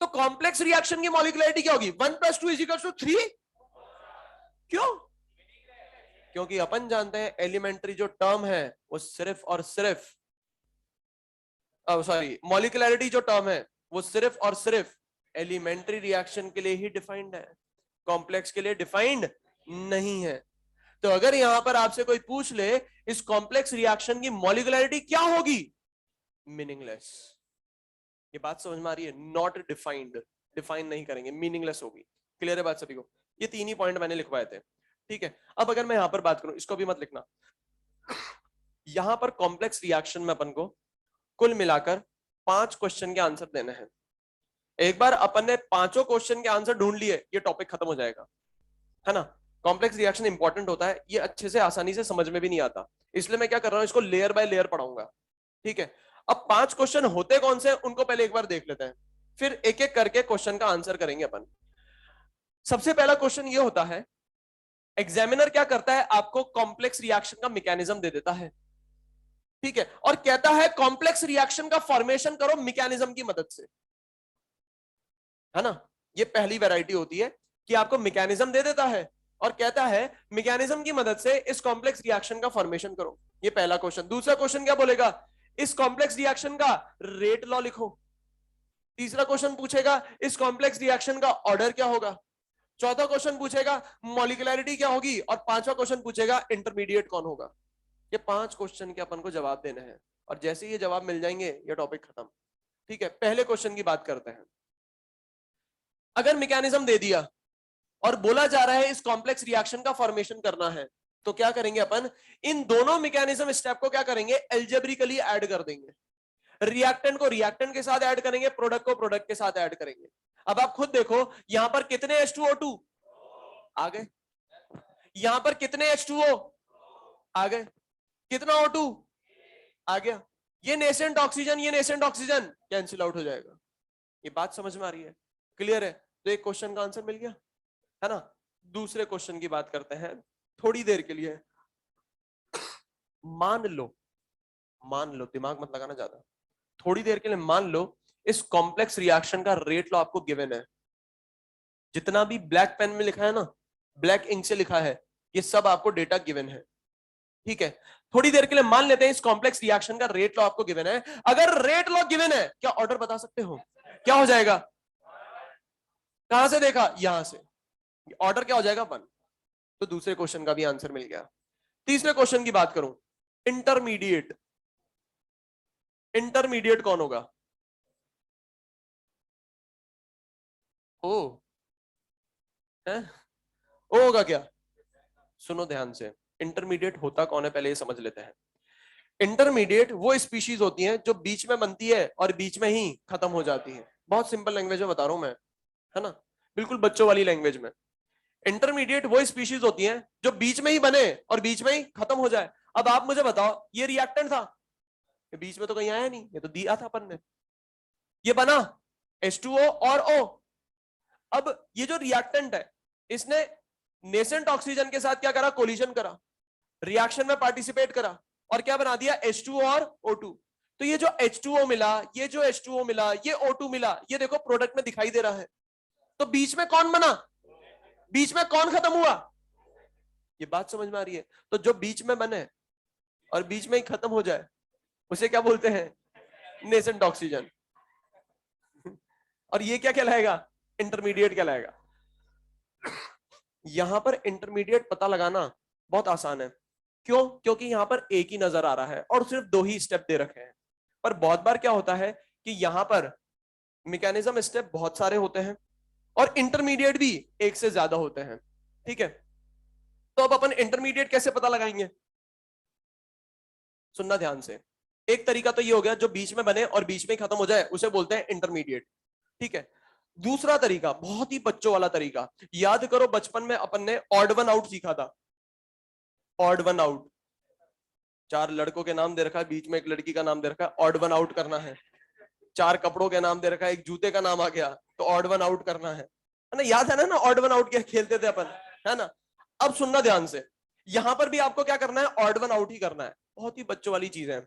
तो कॉम्प्लेक्स रिएक्शन की मॉलिक्युलरिटी क्या होगी? 1 + 2 = 3। क्यों? क्योंकि अपन जानते हैं एलिमेंट्री जो टर्म है वो सिर्फ और सिर्फ, सॉरी, मॉलिक्युलरिटी जो टर्म है वो सिर्फ और सिर्फ एलिमेंट्री रिएक्शन के लिए ही डिफाइंड है, कॉम्प्लेक्स के लिए डिफाइंड नहीं है। तो अगर यहां पर आपसे कोई पूछ ले इस कॉम्प्लेक्स रिएक्शन की मॉलिक्युलरिटी क्या होगी, मीनिंगलेस। ये बात समझ में आ रही है? नॉट डिफाइंड, डिफाइन नहीं करेंगे, मीनिंगलेस होगी। क्लियर है बात सभी को? ये तीन ही पॉइंट मैंने लिखवाए थे। ठीक है, अब अगर मैं यहां पर बात करूं, इसको भी मत लिखना, यहां पर कॉम्प्लेक्स रिएक्शन में अपन को कुल मिलाकर 5 क्वेश्चन के आंसर देने हैं। एक बार अपन ने पांचों क्वेश्चन के आंसर ढूंढ लिए, ये टॉपिक खत्म हो जाएगा, है ना। कॉम्प्लेक्स रिएक्शन इंपॉर्टेंट होता है, ये अच्छे से आसानी से समझ में भी नहीं आता, इसलिए मैं क्या कर रहा हूं, इसको लेयर बाय लेयर पढ़ाऊंगा। ठीक है, अब 5 क्वेश्चन होते कौन से उनको पहले एक बार देख लेते हैं, फिर एक एक करके क्वेश्चन का आंसर करेंगे अपन। सबसे पहला क्वेश्चन ये होता है, एग्जामिनर क्या करता है, आपको कॉम्प्लेक्स रिएक्शन का मैकेनिज्म दे देता है, ठीक है, और कहता है कॉम्प्लेक्स रिएक्शन का फॉर्मेशन करो मैकेनिज्म की मदद से, है ना। ये पहली वैरायटी होती है कि आपको मैकेनिज्म दे देता है और कहता है मैकेनिज्म की मदद से इस कॉम्प्लेक्स रिएक्शन का फॉर्मेशन करो। ये पहला क्वेश्चन। दूसरा क्वेश्चन क्या बोलेगा, इस कॉम्प्लेक्स रिएक्शन का रेट लॉ लिखो। तीसरा क्वेश्चन पूछेगा इस कॉम्प्लेक्स रिएक्शन का ऑर्डर क्या होगा। चौथा क्वेश्चन पूछेगा मॉलिक्युलरिटी क्या होगी, और पांचवा क्वेश्चन पूछेगा इंटरमीडिएट कौन होगा। ये 5 क्वेश्चन के अपन को जवाब देने हैं, और जैसे ये जवाब मिल जाएंगे ये टॉपिक खत्म। ठीक है, पहले क्वेश्चन की बात करते हैं। अगर मैकेनिज्म दे दिया और बोला जा रहा है इस कॉम्प्लेक्स रिएक्शन का फॉर्मेशन करना है, तो क्या करेंगे अपन, इन दोनों मैकेनिज्म स्टेप को क्या करेंगे, एल्जेब्रिकली ऐड कर देंगे। रिएक्टेंट को रिएक्टेंट के साथ ऐड करेंगे, प्रोडक्ट को प्रोडक्ट के साथ ऐड करेंगे। अब आप खुद देखो यहां पर कितने H2O2 आ गए, यहां पर कितने H2O आ गए, कितना O2 आ गया, ये नेसेंट ऑक्सीजन, ये नेसेंट ऑक्सीजन कैंसिल आउट हो जाएगा। ये बात समझ में आ रही है, क्लियर है? तो एक क्वेश्चन का आंसर मिल गया, है ना। दूसरे क्वेश्चन की बात करते हैं थोड़ी देर के लिए। मान लो, मान लो, दिमाग मत लगाना ज्यादा, थोड़ी देर के लिए मान लो इस कॉम्प्लेक्स रिएक्शन का रेट लॉ आपको गिवन है। जितना भी ब्लैक पेन में लिखा है ना, ब्लैक इंक से लिखा है, ये सब आपको डेटा गिवन है, ठीक है। थोड़ी देर के लिए मान लेते हैं इस कॉम्प्लेक्स रिएक्शन का रेट लॉ आपको गिवन है। अगर रेट लॉ गिवन है, क्या ऑर्डर बता सकते हो क्या हो जाएगा? कहां से देखा? यहां से। ऑर्डर क्या हो जाएगा? 1। तो दूसरे क्वेश्चन का भी आंसर मिल गया। तीसरे क्वेश्चन की बात करूं, इंटरमीडिएट। इंटरमीडिएट कौन होगा? ओ है, ओ होगा क्या? सुनो ध्यान से, इंटरमीडिएट होता कौन है पहले ये समझ लेते हैं। इंटरमीडिएट वो स्पीशीज होती हैं जो बीच में बनती है और बीच में ही खत्म हो जाती है। बहुत सिंपल लैंग्वेज में बता रहा हूं मैं, है ना, बिल्कुल बच्चों वाली लैंग्वेज में। इंटरमीडिएट वो स्पीशीज होती हैं जो बीच में ही बने और बीच में ही खत्म हो जाए। अब आप मुझे बताओ, ये रिएक्टेंट था, ये बीच में तो कहीं आया नहीं, ये तो दिया था अपन ने, ये बना H2O और O। अब ये जो रिएक्टेंट है, इसने नेसेंट ऑक्सीजन के साथ क्या करा? कोलिजन करा, रिएक्शन में पार्टिसिपेट करा और क्या बना दिया? H2O और O2। तो ये जो H2O मिला, ये जो H2O मिला, ये O2 मिला, ये देखो प्रोडक्ट में दिखाई दे रहा है। तो बीच में कौन बना? बीच में कौन खत्म हुआ? ये बात समझ में आ रही है? तो जो बीच में बने और बीच में ही खत्म हो जाए, उसे क्या बोलते हैं? Nascent oxygen. और ये क्या कहलाएगा? इंटरमीडिएट कहलाएगा। यहां पर इंटरमीडिएट पता लगाना बहुत आसान है। क्यों? क्योंकि यहां पर एक ही नजर आ रहा है और सिर्फ 2 ही स्टेप दे रखे हैं। पर बहुत बार क्या होता है कि यहां पर मैकेनिज्म स्टेप बहुत सारे होते हैं और इंटरमीडिएट भी एक से ज्यादा होते हैं, ठीक है। तो अब अपन इंटरमीडिएट कैसे पता लगाएंगे? सुनना ध्यान से। एक तरीका तो ये हो गया, जो बीच में बने और बीच में खत्म हो जाए उसे बोलते हैं इंटरमीडिएट, ठीक है। दूसरा तरीका, बहुत ही बच्चों वाला तरीका, याद करो बचपन में अपन ने ऑड वन आउट सीखा था। ऑड वन आउट, 4 लड़कों के नाम दे रखा है, बीच में एक लड़की का नाम दे रखा है, ऑड वन आउट करना है। 4 कपड़ों के नाम दे रखा है, एक जूते का नाम आ गया, तो ऑड वन आउट करना है ना? याद है ना ऑड वन आउट क्या खेलते थे अपन, है ना। अब सुनना ध्यान से, यहां पर भी आपको क्या करना है? ऑड वन आउट ही करना है। बहुत ही बच्चों वाली चीज है,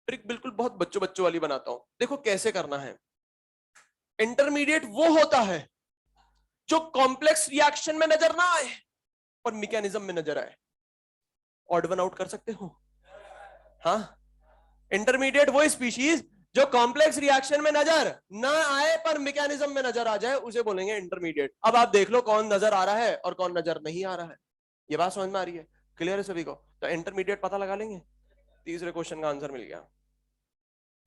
ट्रिक बिल्कुल बहुत बच्चों बच्चों वाली बनाता हूं। देखो कैसे करना है। इंटरमीडिएट वो होता है जो कॉम्प्लेक्स रिएक्शन में नजर ना आए और मैकेनिज्म में नजर आए। ऑड वन आउट कर सकते हो? हाँ, इंटरमीडिएट वो स्पीशीज जो कॉम्प्लेक्स रिएक्शन में नजर ना आए पर मैकेनिज्म में नजर आ जाए, उसे बोलेंगे इंटरमीडिएट। अब आप देख लो कौन नजर आ रहा है और कौन नजर नहीं आ रहा है। ये बात समझ में आ रही है? क्लियर है सभी को? तो इंटरमीडिएट पता लगा लेंगे। तीसरे क्वेश्चन का आंसर मिल गया।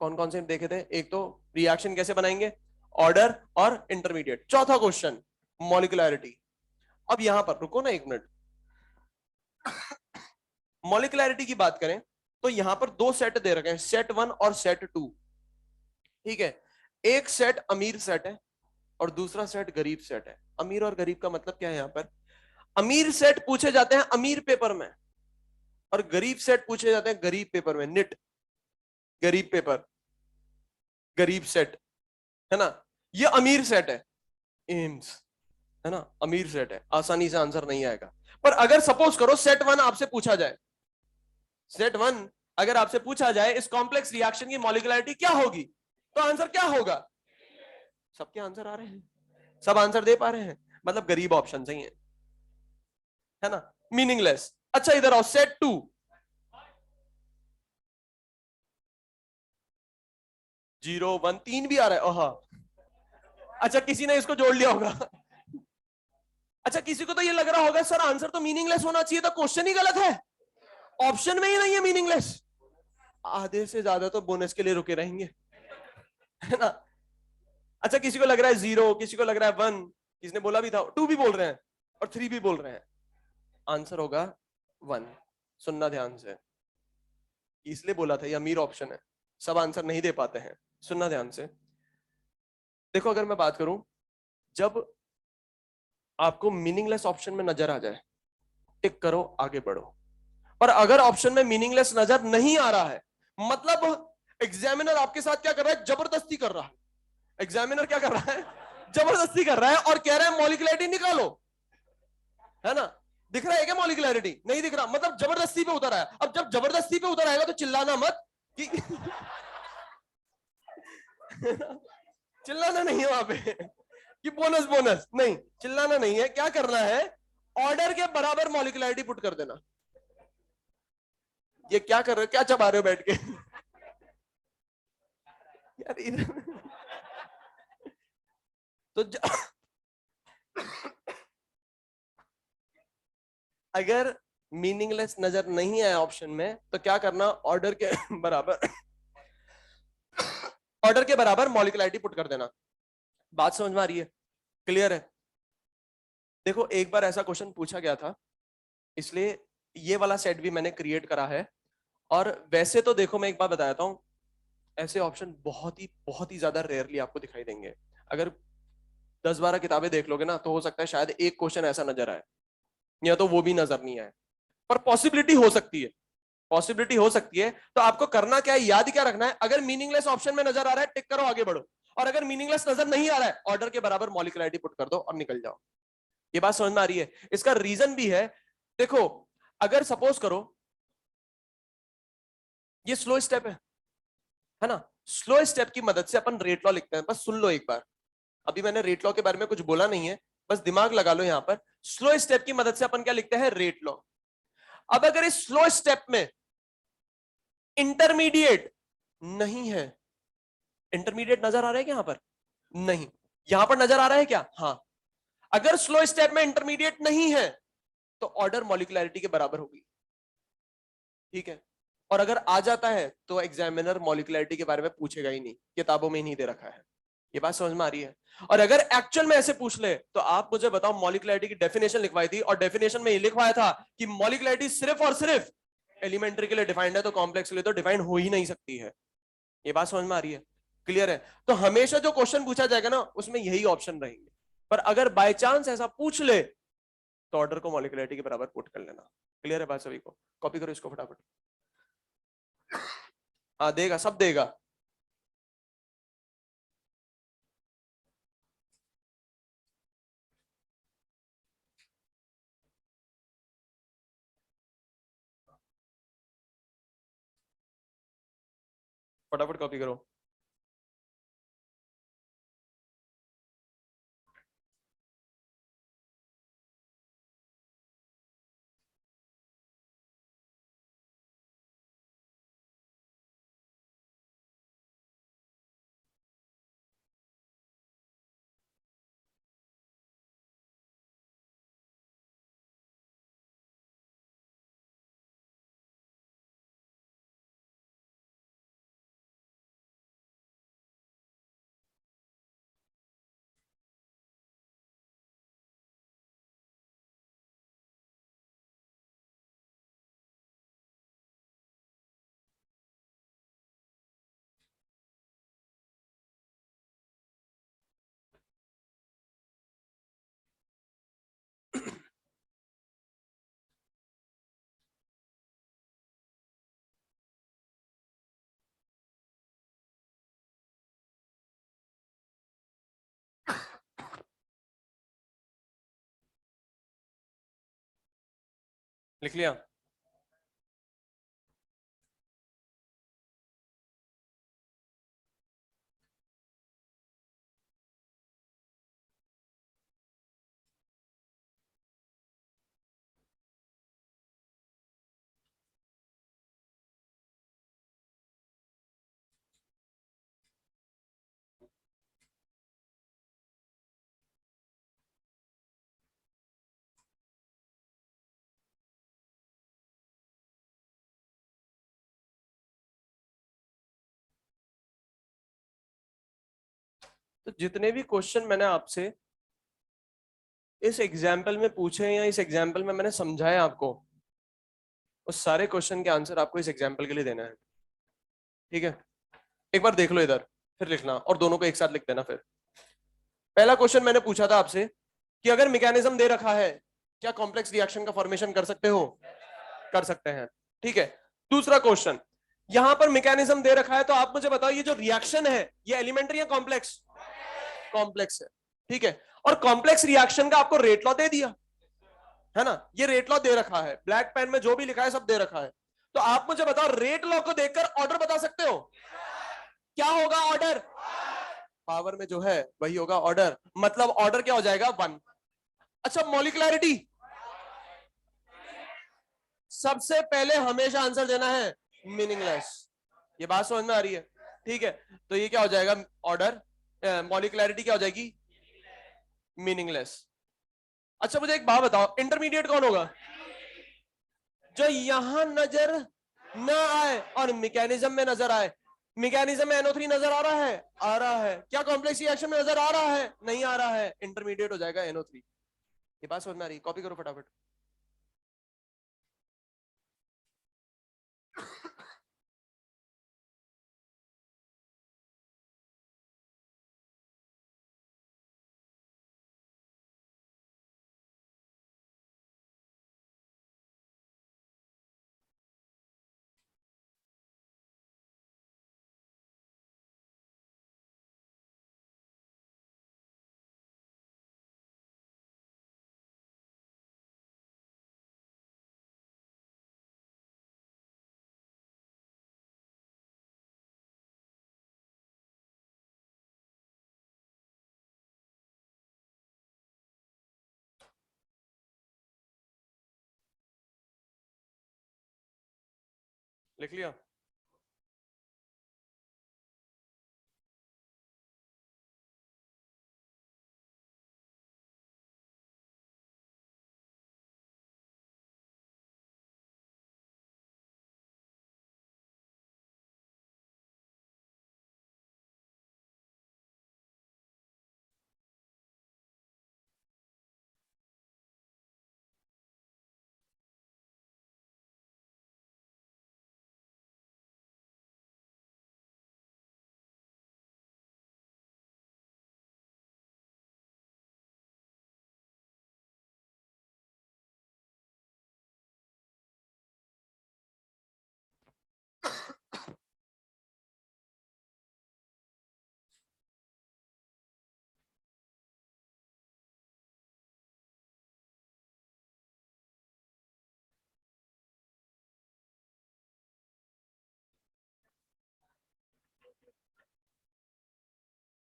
कौन कौन से देखे थे? एक तो रिएक्शन कैसे बनाएंगे, ऑर्डर और इंटरमीडिएट। चौथा क्वेश्चन मॉलिक्युलैरिटी। अब यहां पर रुको ना एक मिनट। मॉलिक्युलैरिटी की बात करें तो यहां पर 2 सेट दे रखे हैं, सेट 1 और सेट 2, ठीक है। एक सेट अमीर सेट है और दूसरा सेट गरीब सेट है। अमीर और गरीब का मतलब क्या है? यहां पर अमीर सेट पूछे जाते हैं अमीर पेपर में और गरीब सेट पूछे जाते हैं गरीब पेपर में। निट गरीब पेपर, गरीब सेट, है ना। ये अमीर सेट है, एम्स, है ना, अमीर सेट है, आसानी से आंसर नहीं आएगा। पर अगर सपोज करो सेट 1 आपसे पूछा जाए, सेट 1 अगर आपसे पूछा जाए इस कॉम्प्लेक्स रिएक्शन की मॉलिक्युलरिटी क्या होगी, तो आंसर क्या होगा? सबके आंसर आ रहे हैं, सब आंसर दे पा रहे हैं, मतलब गरीब ऑप्शन सही है ना, मीनिंगलेस। अच्छा इधर आओ, सेट 2, जीरो 1 3 भी आ रहा है, ओहा। अच्छा किसी ने इसको जोड़ लिया होगा। अच्छा किसी को तो ये लग रहा होगा सर आंसर तो मीनिंगलेस होना चाहिए, तो क्वेश्चन ही गलत है, ऑप्शन में ही नहीं है मीनिंगलेस। आधे से ज्यादा तो बोनस के लिए रुके रहेंगे, है ना। अच्छा किसी को लग रहा है 0, किसी को लग रहा है 1, किसने बोला भी था 2 भी बोल रहे हैं और 3 भी बोल रहे हैं। आंसर होगा 1। सुनना ध्यान से, इसलिए बोला था ये अमीर ऑप्शन है, सब आंसर नहीं दे पाते हैं। सुनना ध्यान से, देखो अगर मैं बात करूं, जब आपको मीनिंगलेस ऑप्शन में नजर आ जाए टिक करो, आगे बढ़ो। पर अगर ऑप्शन में मीनिंगलेस नजर नहीं आ रहा है, मतलब एग्जामिनर आपके साथ क्या कर रहा है, जबरदस्ती कर रहा है। एग्जामिनर क्या कर रहा है, जबरदस्ती कर रहा है और कह रहा है मॉलिक्युलरिटी निकालो, है ना। दिख रहा है क्या मॉलिक्युलरिटी? नहीं दिख रहा, मतलब जबरदस्ती पे उतर आया। अब जब जबरदस्ती पे उतर आएगा तो चिल्लाना मत कि चिल्लाना नहीं है वहां पे कि बोनस बोनस नहीं, चिल्लाना नहीं है। क्या करना है, ऑर्डर के बराबर मॉलिक्युलरिटी पुट कर देना। ये क्या कर रहे हो, क्या चबा रहे हो बैठ के यार इधर तो अगर मीनिंगलेस नजर नहीं आया ऑप्शन में तो क्या करना, ऑर्डर के बराबर ऑर्डर के बराबर मॉलिक्युलरिटी पुट कर देना। बात समझ में आ रही है, क्लियर है? देखो एक बार ऐसा क्वेश्चन पूछा गया था, इसलिए ये वाला सेट भी मैंने क्रिएट करा है। और वैसे तो देखो मैं एक बार बताता हूं, ऐसे ऑप्शन बहुत ही ज्यादा रेयरली आपको दिखाई देंगे। अगर 10-12 किताबें देख लोगे ना तो हो सकता है शायद एक क्वेश्चन ऐसा नजर आए, या तो वो भी नजर नहीं आए। पर पॉसिबिलिटी हो सकती है, पॉसिबिलिटी हो सकती है। तो आपको करना क्या है, याद क्या रखना है, अगर मीनिंगलेस ऑप्शन में नजर आ रहा है टिक करो, आगे बढ़ो। और अगर मीनिंगलेस नजर नहीं आ रहा है, ऑर्डर के बराबर मॉलिक्युलरिटी पुट कर दो और निकल जाओ। ये बात समझ में आ रही है? इसका रीजन भी है। देखो अगर सपोज करो ये स्लो स्टेप है ना, स्लो स्टेप की मदद से अपन रेट लॉ लिखते हैं। बस सुन लो एक बार, अभी मैंने रेट लॉ के बारे में कुछ बोला नहीं है, बस दिमाग लगा लो यहां पर। स्लो स्टेप की मदद से अपन क्या लिखते हैं, रेट लॉ। अब अगर इस स्लो स्टेप में इंटरमीडिएट नहीं है, इंटरमीडिएट नजर आ रहा है क्या यहां पर? नहीं। यहां पर नजर आ रहा है क्या? हाँ। अगर स्लो स्टेप में इंटरमीडिएट नहीं है तो ऑर्डर मॉलिक्युलरिटी के बराबर होगी, ठीक है। और अगर आ जाता है तो एग्जामिनर मॉलिक्युलरिटी के बारे में पूछेगा ही नहीं, किताबों में ही नहीं दे रखा है। ये बात समझ में आ रही है? और अगर एक्चुअल में ऐसे पूछ ले तो आप मुझे बताओ, मॉलिक्युलरिटी की डेफिनेशन लिखवाई थी और डेफिनेशन में ये लिखवाया था कि मॉलिक्युलरिटी सिर्फ और सिर्फ एलिमेंट्री के लिए डिफाइंड है, तो कॉम्प्लेक्स के लिए तो डिफाइंड हो ही नहीं सकती है। ये बात समझ में आ रही है, क्लियर है? तो हमेशा जो क्वेश्चन पूछा जाएगा ना उसमें यही ऑप्शन रहेंगे। पर अगर बाय चांस ऐसा पूछ ले तो ऑर्डर को मॉलिक्युलरिटी के बराबर पुट कर लेना। क्लियर है बात सभी को? कॉपी करो इसको फटाफट। हाँ देगा, सब देगा। फटाफट कॉपी करो। लिख लिया? तो जितने भी क्वेश्चन मैंने आपसे इस एग्जाम्पल में पूछे या इस एग्जाम्पल में मैंने समझाया आपको, उस सारे क्वेश्चन के आंसर आपको इस एग्जाम्पल के लिए देना है, ठीक है? एक बार देख लो इधर, फिर लिखना और दोनों को एक साथ लिख देना। फिर पहला क्वेश्चन मैंने पूछा था आपसे कि अगर मैकेनिज्म दे रखा है क्या कॉम्प्लेक्स रिएक्शन का फॉर्मेशन कर सकते हो? कर सकते हैं। ठीक है, दूसरा क्वेश्चन, यहां पर मैकेनिज्म दे रखा है, तो आप मुझे बताओ ये जो रिएक्शन है ये एलिमेंट्री या कॉम्प्लेक्स? कॉम्प्लेक्स है। ठीक है, और कॉम्प्लेक्स रिएक्शन का आपको रेट लॉ दे दिया है ना, ये रेट लॉ दे रखा है, ब्लैक पेन में जो भी लिखा है सब दे रखा है। तो आप मुझे बताओ रेट लॉ को देखकर ऑर्डर बता सकते हो? क्या होगा ऑर्डर? पावर में जो है वही होगा ऑर्डर, मतलब ऑर्डर क्या हो जाएगा? 1। अच्छा, मॉलिक्युलैरिटी, सबसे पहले हमेशा आंसर देना है मीनिंगलेस। ये बात समझ में आ रही है? ठीक है, तो ये क्या हो जाएगा? ऑर्डर, मॉलिक्युलैरिटी क्या हो जाएगी? मीनिंगलेस। अच्छा मुझे एक बात बताओ, इंटरमीडिएट कौन होगा? जो यहां नजर ना आए और मैकेनिज्म में नजर आए। मैकेनिज्म में NO3 नजर आ रहा है? आ रहा है। क्या कॉम्प्लेक्स रिएक्शन में नजर आ रहा है? नहीं आ रहा है। इंटरमीडिएट हो जाएगा NO3। ये बात समझ में आ रही है? कॉपी करो फटाफट। लिख लिया?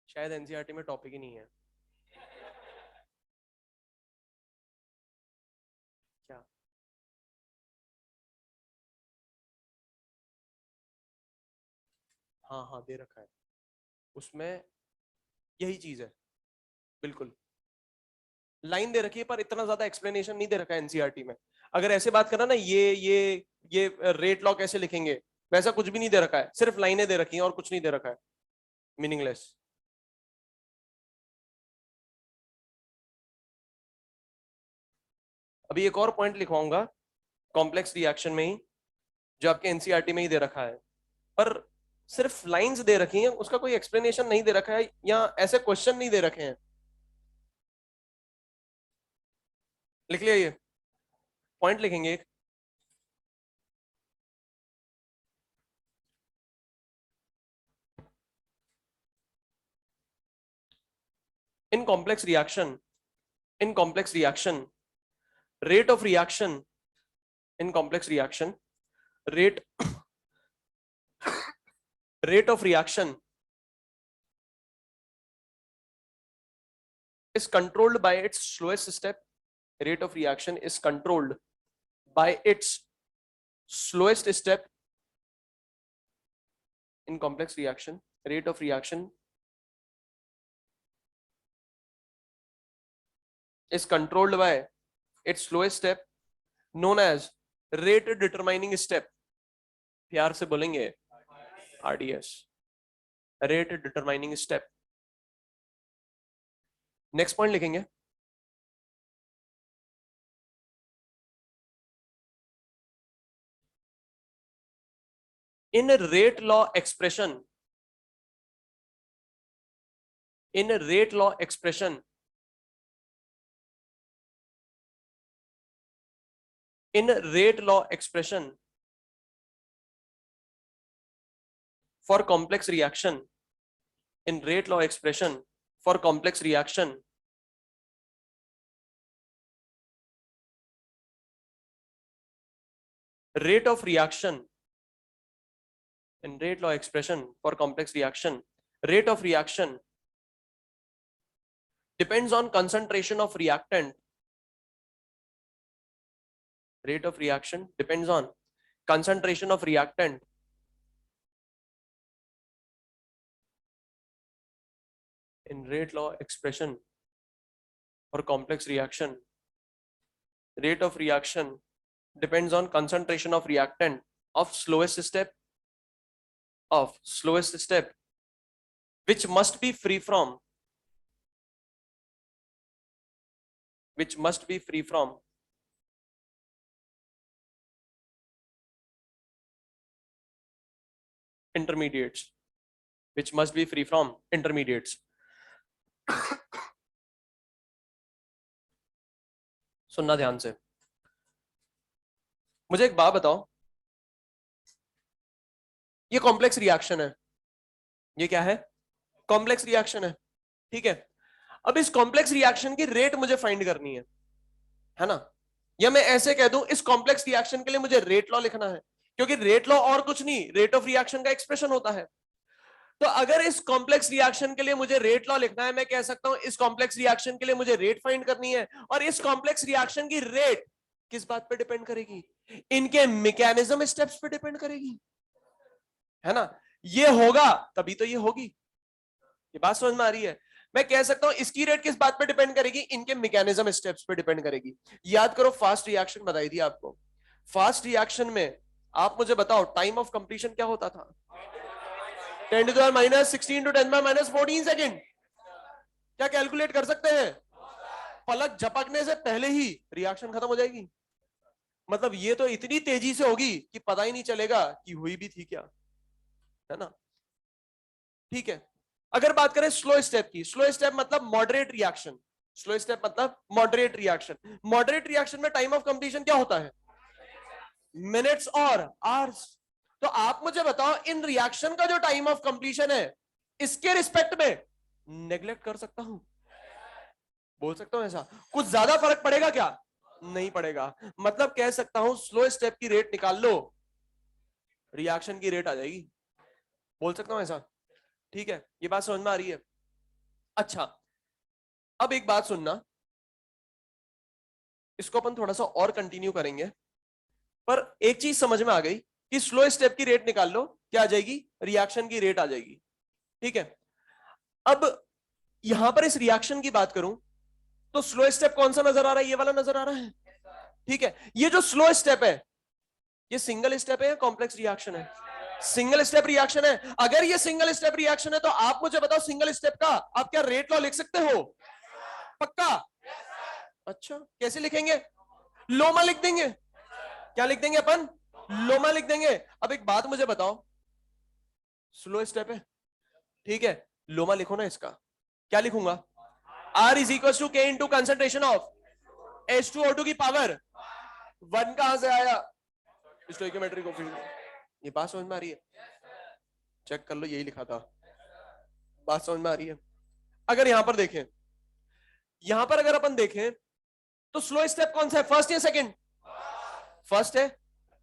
शायद एनसीईआरटी में टॉपिक ही नहीं है। क्या? हाँ हाँ दे रखा है, उसमें यही चीज है बिल्कुल। लाइन दे रखी है पर इतना ज्यादा एक्सप्लेनेशन नहीं दे रखा है एनसीईआरटी में। अगर ऐसे बात करना ना, ये रेट लॉ कैसे लिखेंगे, वैसा कुछ भी नहीं दे रखा है, सिर्फ लाइनें दे रखी हैं और कुछ नहीं दे रखा है। मीनिंगलेस। अभी एक और पॉइंट लिखवाऊंगा कॉम्प्लेक्स रिएक्शन में ही, जो आपके एनसीईआरटी में ही दे रखा है, पर सिर्फ लाइंस दे रखी हैं, उसका कोई एक्सप्लेनेशन नहीं दे रखा है, या ऐसे क्वेश्चन नहीं दे रखे हैं। लिख लिया? ये पॉइंट लिखेंगे एक, in complex reaction, in complex reaction rate of reaction, in complex reaction rate rate of reaction is controlled by its slowest step. Rate of reaction is controlled by its slowest step in complex reaction. Rate of reaction is controlled by its slowest step, known as rate determining step. प्यार से बोलेंगे RDS, rate determining step. Next point लिखेंगे, in rate law expression, in rate law expression in rate law expression for complex reaction, in rate law expression for complex reaction, rate of reaction, in rate law expression for complex reaction, rate of reaction depends on concentration of reactant. Rate of reaction depends on concentration of reactant in rate law expression for complex reaction. Rate of reaction depends on concentration of reactant of slowest step, which must be free from, intermediates, which must be free from intermediates. सुनना ध्यान से, मुझे एक बात बताओ, ये complex reaction है, ये क्या है? कॉम्प्लेक्स रिएक्शन है, ठीक है। अब इस कॉम्प्लेक्स रिएक्शन की रेट मुझे फाइंड करनी है ना? या मैं ऐसे कह दूं, इस कॉम्प्लेक्स रिएक्शन के लिए मुझे रेट लॉ लिखना है, क्योंकि रेट लॉ और कुछ नहीं, रेट ऑफ रिएक्शन का एक्सप्रेशन होता है। तो अगर इस कॉम्प्लेक्स रिएक्शन के लिए मुझे रेट लॉ लिखना है, मैं कह सकता हूं इस कॉम्प्लेक्स रिएक्शन के लिए मुझे रेट फाइंड करनी है, और इस कॉम्प्लेक्स रिएक्शन की रेट किस बात पे डिपेंड करेगी? इनके मैकेनिज्म स्टेप्स पे डिपेंड करेगी, है ना? ये होगा तभी तो ये होगी। ये बात समझ में आ रही है? मैं कह सकता हूं इसकी रेट किस बात पे डिपेंड करेगी? इनके मैकेनिज्म स्टेप्स पे डिपेंड करेगी। याद करो, फास्ट रिएक्शन बताई थी आपको। फास्ट रिएक्शन में आप मुझे बताओ टाइम ऑफ कंप्लीशन क्या होता था? 10 to the minus 16 to 10 minus 14 second. क्या कैलकुलेट कर सकते हैं? पलक झपकने से पहले ही रिएक्शन खत्म हो जाएगी। मतलब ये तो इतनी तेजी से होगी कि पता ही नहीं चलेगा कि हुई भी थी क्या, है ना? ठीक है। अगर बात करें स्लो स्टेप की, स्लो स्टेप मतलब मॉडरेट रिएक्शन, स्लो स्टेप मतलब मॉडरेट रिएक्शन। मॉडरेट रिएक्शन में टाइम ऑफ कंप्लीशन क्या होता है? मिनट्स और आवर्स। तो आप मुझे बताओ, इन रिएक्शन का जो टाइम ऑफ कंप्लीशन है, इसके रिस्पेक्ट में नेग्लेक्ट कर सकता हूं? बोल सकता हूं ऐसा? कुछ ज्यादा फर्क पड़ेगा क्या? नहीं पड़ेगा। मतलब कह सकता हूं स्लो स्टेप की रेट निकाल लो, रिएक्शन की रेट आ जाएगी। बोल सकता हूं ऐसा? ठीक है, ये बात समझ में आ रही है? अच्छा, अब एक बात सुनना, इसको अपन थोड़ा सा और कंटिन्यू करेंगे, पर एक चीज समझ में आ गई कि स्लो स्टेप की रेट निकाल लो, क्या आ जाएगी? रिएक्शन की रेट आ जाएगी। ठीक है। अब यहां पर इस रिएक्शन की बात करूं तो स्लो स्टेप कौन सा नजर आ रहा है? ये वाला नजर आ रहा है, ठीक है। ये जो स्लो स्टेप है, ये सिंगल स्टेप है या कॉम्प्लेक्स रिएक्शन है? सिंगल स्टेप रिएक्शन है। अगर ये सिंगल स्टेप रिएक्शन है तो आप मुझे बताओ, सिंगल स्टेप का आप क्या रेट लॉ लिख सकते हो? पक्का? अच्छा, कैसे लिखेंगे? लोमा लिख देंगे। क्या लिख देंगे अपन? लोमा लिख देंगे। अब एक बात मुझे बताओ, स्लो स्टेप है, ठीक है, लोमा लिखो ना इसका। क्या लिखूंगा? R is equal to K into concentration of H2O2 की पावर 1 कहां से आया? Stoichiometric coefficient. ये बात समझ में आ रही है? चेक कर लो, यही लिखा था। बात समझ में आ रही है? अगर यहां पर देखें, यहां पर अगर अपन देखें तो स्लो स्टेप कौन सा है, फर्स्ट या सेकंड? फर्स्ट है।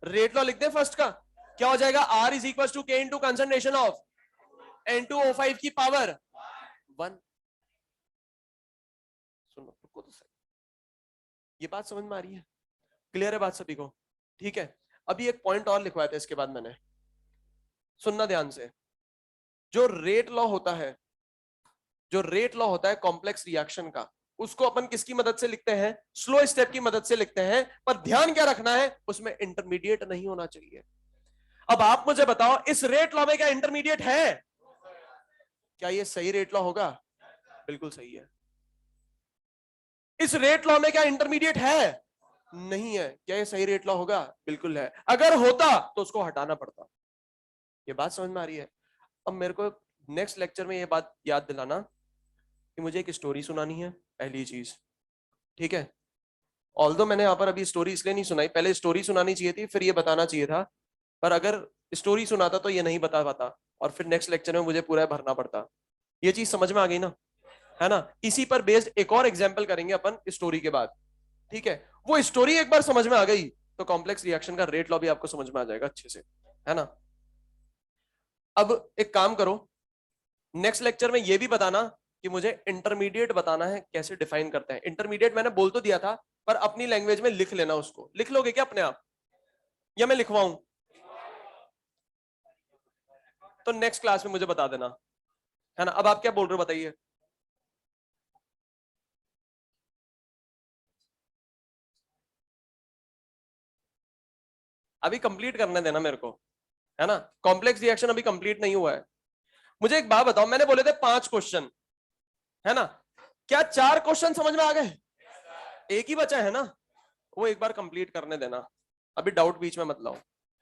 रेट लॉ लिख दे फर्स्ट का। क्या हो जाएगा? R is equal to K into concentration of N2O5 की पावर 1। सुनो, रुको तो सही। ये बात समझ में आ रही है? क्लियर है बात सभी को? ठीक है। अभी एक पॉइंट और लिखवाया था इसके बाद मैंने, सुनना ध्यान से। जो रेट लॉ होता है, जो रेट लॉ होता है कॉम्प्लेक्स रिएक्शन का, उसको अपन किसकी मदद से लिखते हैं? स्लो स्टेप की मदद से लिखते हैं। पर ध्यान क्या रखना है, उसमें इंटरमीडिएट नहीं होना चाहिए। अब आप मुझे बताओ, इस रेट लॉ में क्या इंटरमीडिएट है? क्या ये सही रेट लॉ होगा? बिल्कुल सही है। इस रेट लॉ में क्या इंटरमीडिएट है? नहीं है। क्या ये सही रेट लॉ होगा? बिल्कुल है। अगर होता तो उसको हटाना पड़ता। ये बात समझ में आ रही है? अब मेरे को नेक्स्ट लेक्चर में ये बात याद दिलाना कि मुझे एक स्टोरी सुनानी है, पहली चीज, ठीक है? ऑल्दो मैंने यहाँ पर अभी स्टोरी इसलिए नहीं सुनाई, पहले स्टोरी सुनानी चाहिए थी फिर ये बताना चाहिए था, पर अगर स्टोरी सुनाता तो ये नहीं बता पाता और फिर नेक्स्ट लेक्चर में मुझे पूरा भरना पड़ता। ये चीज समझ में आ गई ना, है ना? इसी पर बेस्ड एक और एग्जाम्पल करेंगे अपन स्टोरी के बाद, ठीक है? वो स्टोरी एक बार समझ में आ गई तो कॉम्प्लेक्स रिएक्शन का रेट लॉ भी आपको समझ में आ जाएगा अच्छे से, है ना? अब एक काम करो, नेक्स्ट लेक्चर में ये भी बताना कि मुझे इंटरमीडिएट बताना है कैसे डिफाइन करते हैं। इंटरमीडिएट मैंने बोल तो दिया था, पर अपनी लैंग्वेज में लिख लेना, उसको लिख लोगे क्या अपने आप या मैं लिखवाऊं? तो नेक्स्ट क्लास में मुझे बता देना, है ना? अब आप क्या बोल रहे हो बताइए। अभी कंप्लीट करने देना मेरे को, है ना? कॉम्प्लेक्स रिएक्शन अभी कंप्लीट नहीं हुआ है। मुझे एक बात बताओ, मैंने बोले थे 5 क्वेश्चन, है ना? क्या 4 क्वेश्चन समझ में आ गए? एक ही बचा है ना, वो एक बार कंप्लीट करने देना, अभी डाउट बीच में मत लाओ,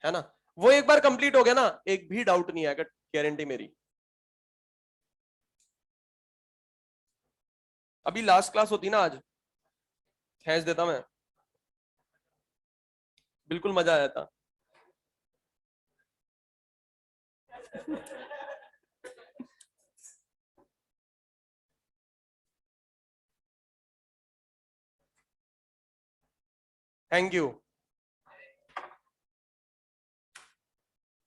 है ना? वो एक बार कंप्लीट हो गया ना, एक भी डाउट नहीं आएगा, गारंटी मेरी। अभी लास्ट क्लास होती ना आज, खींच देता मैं, बिल्कुल मजा आया था। Thank you.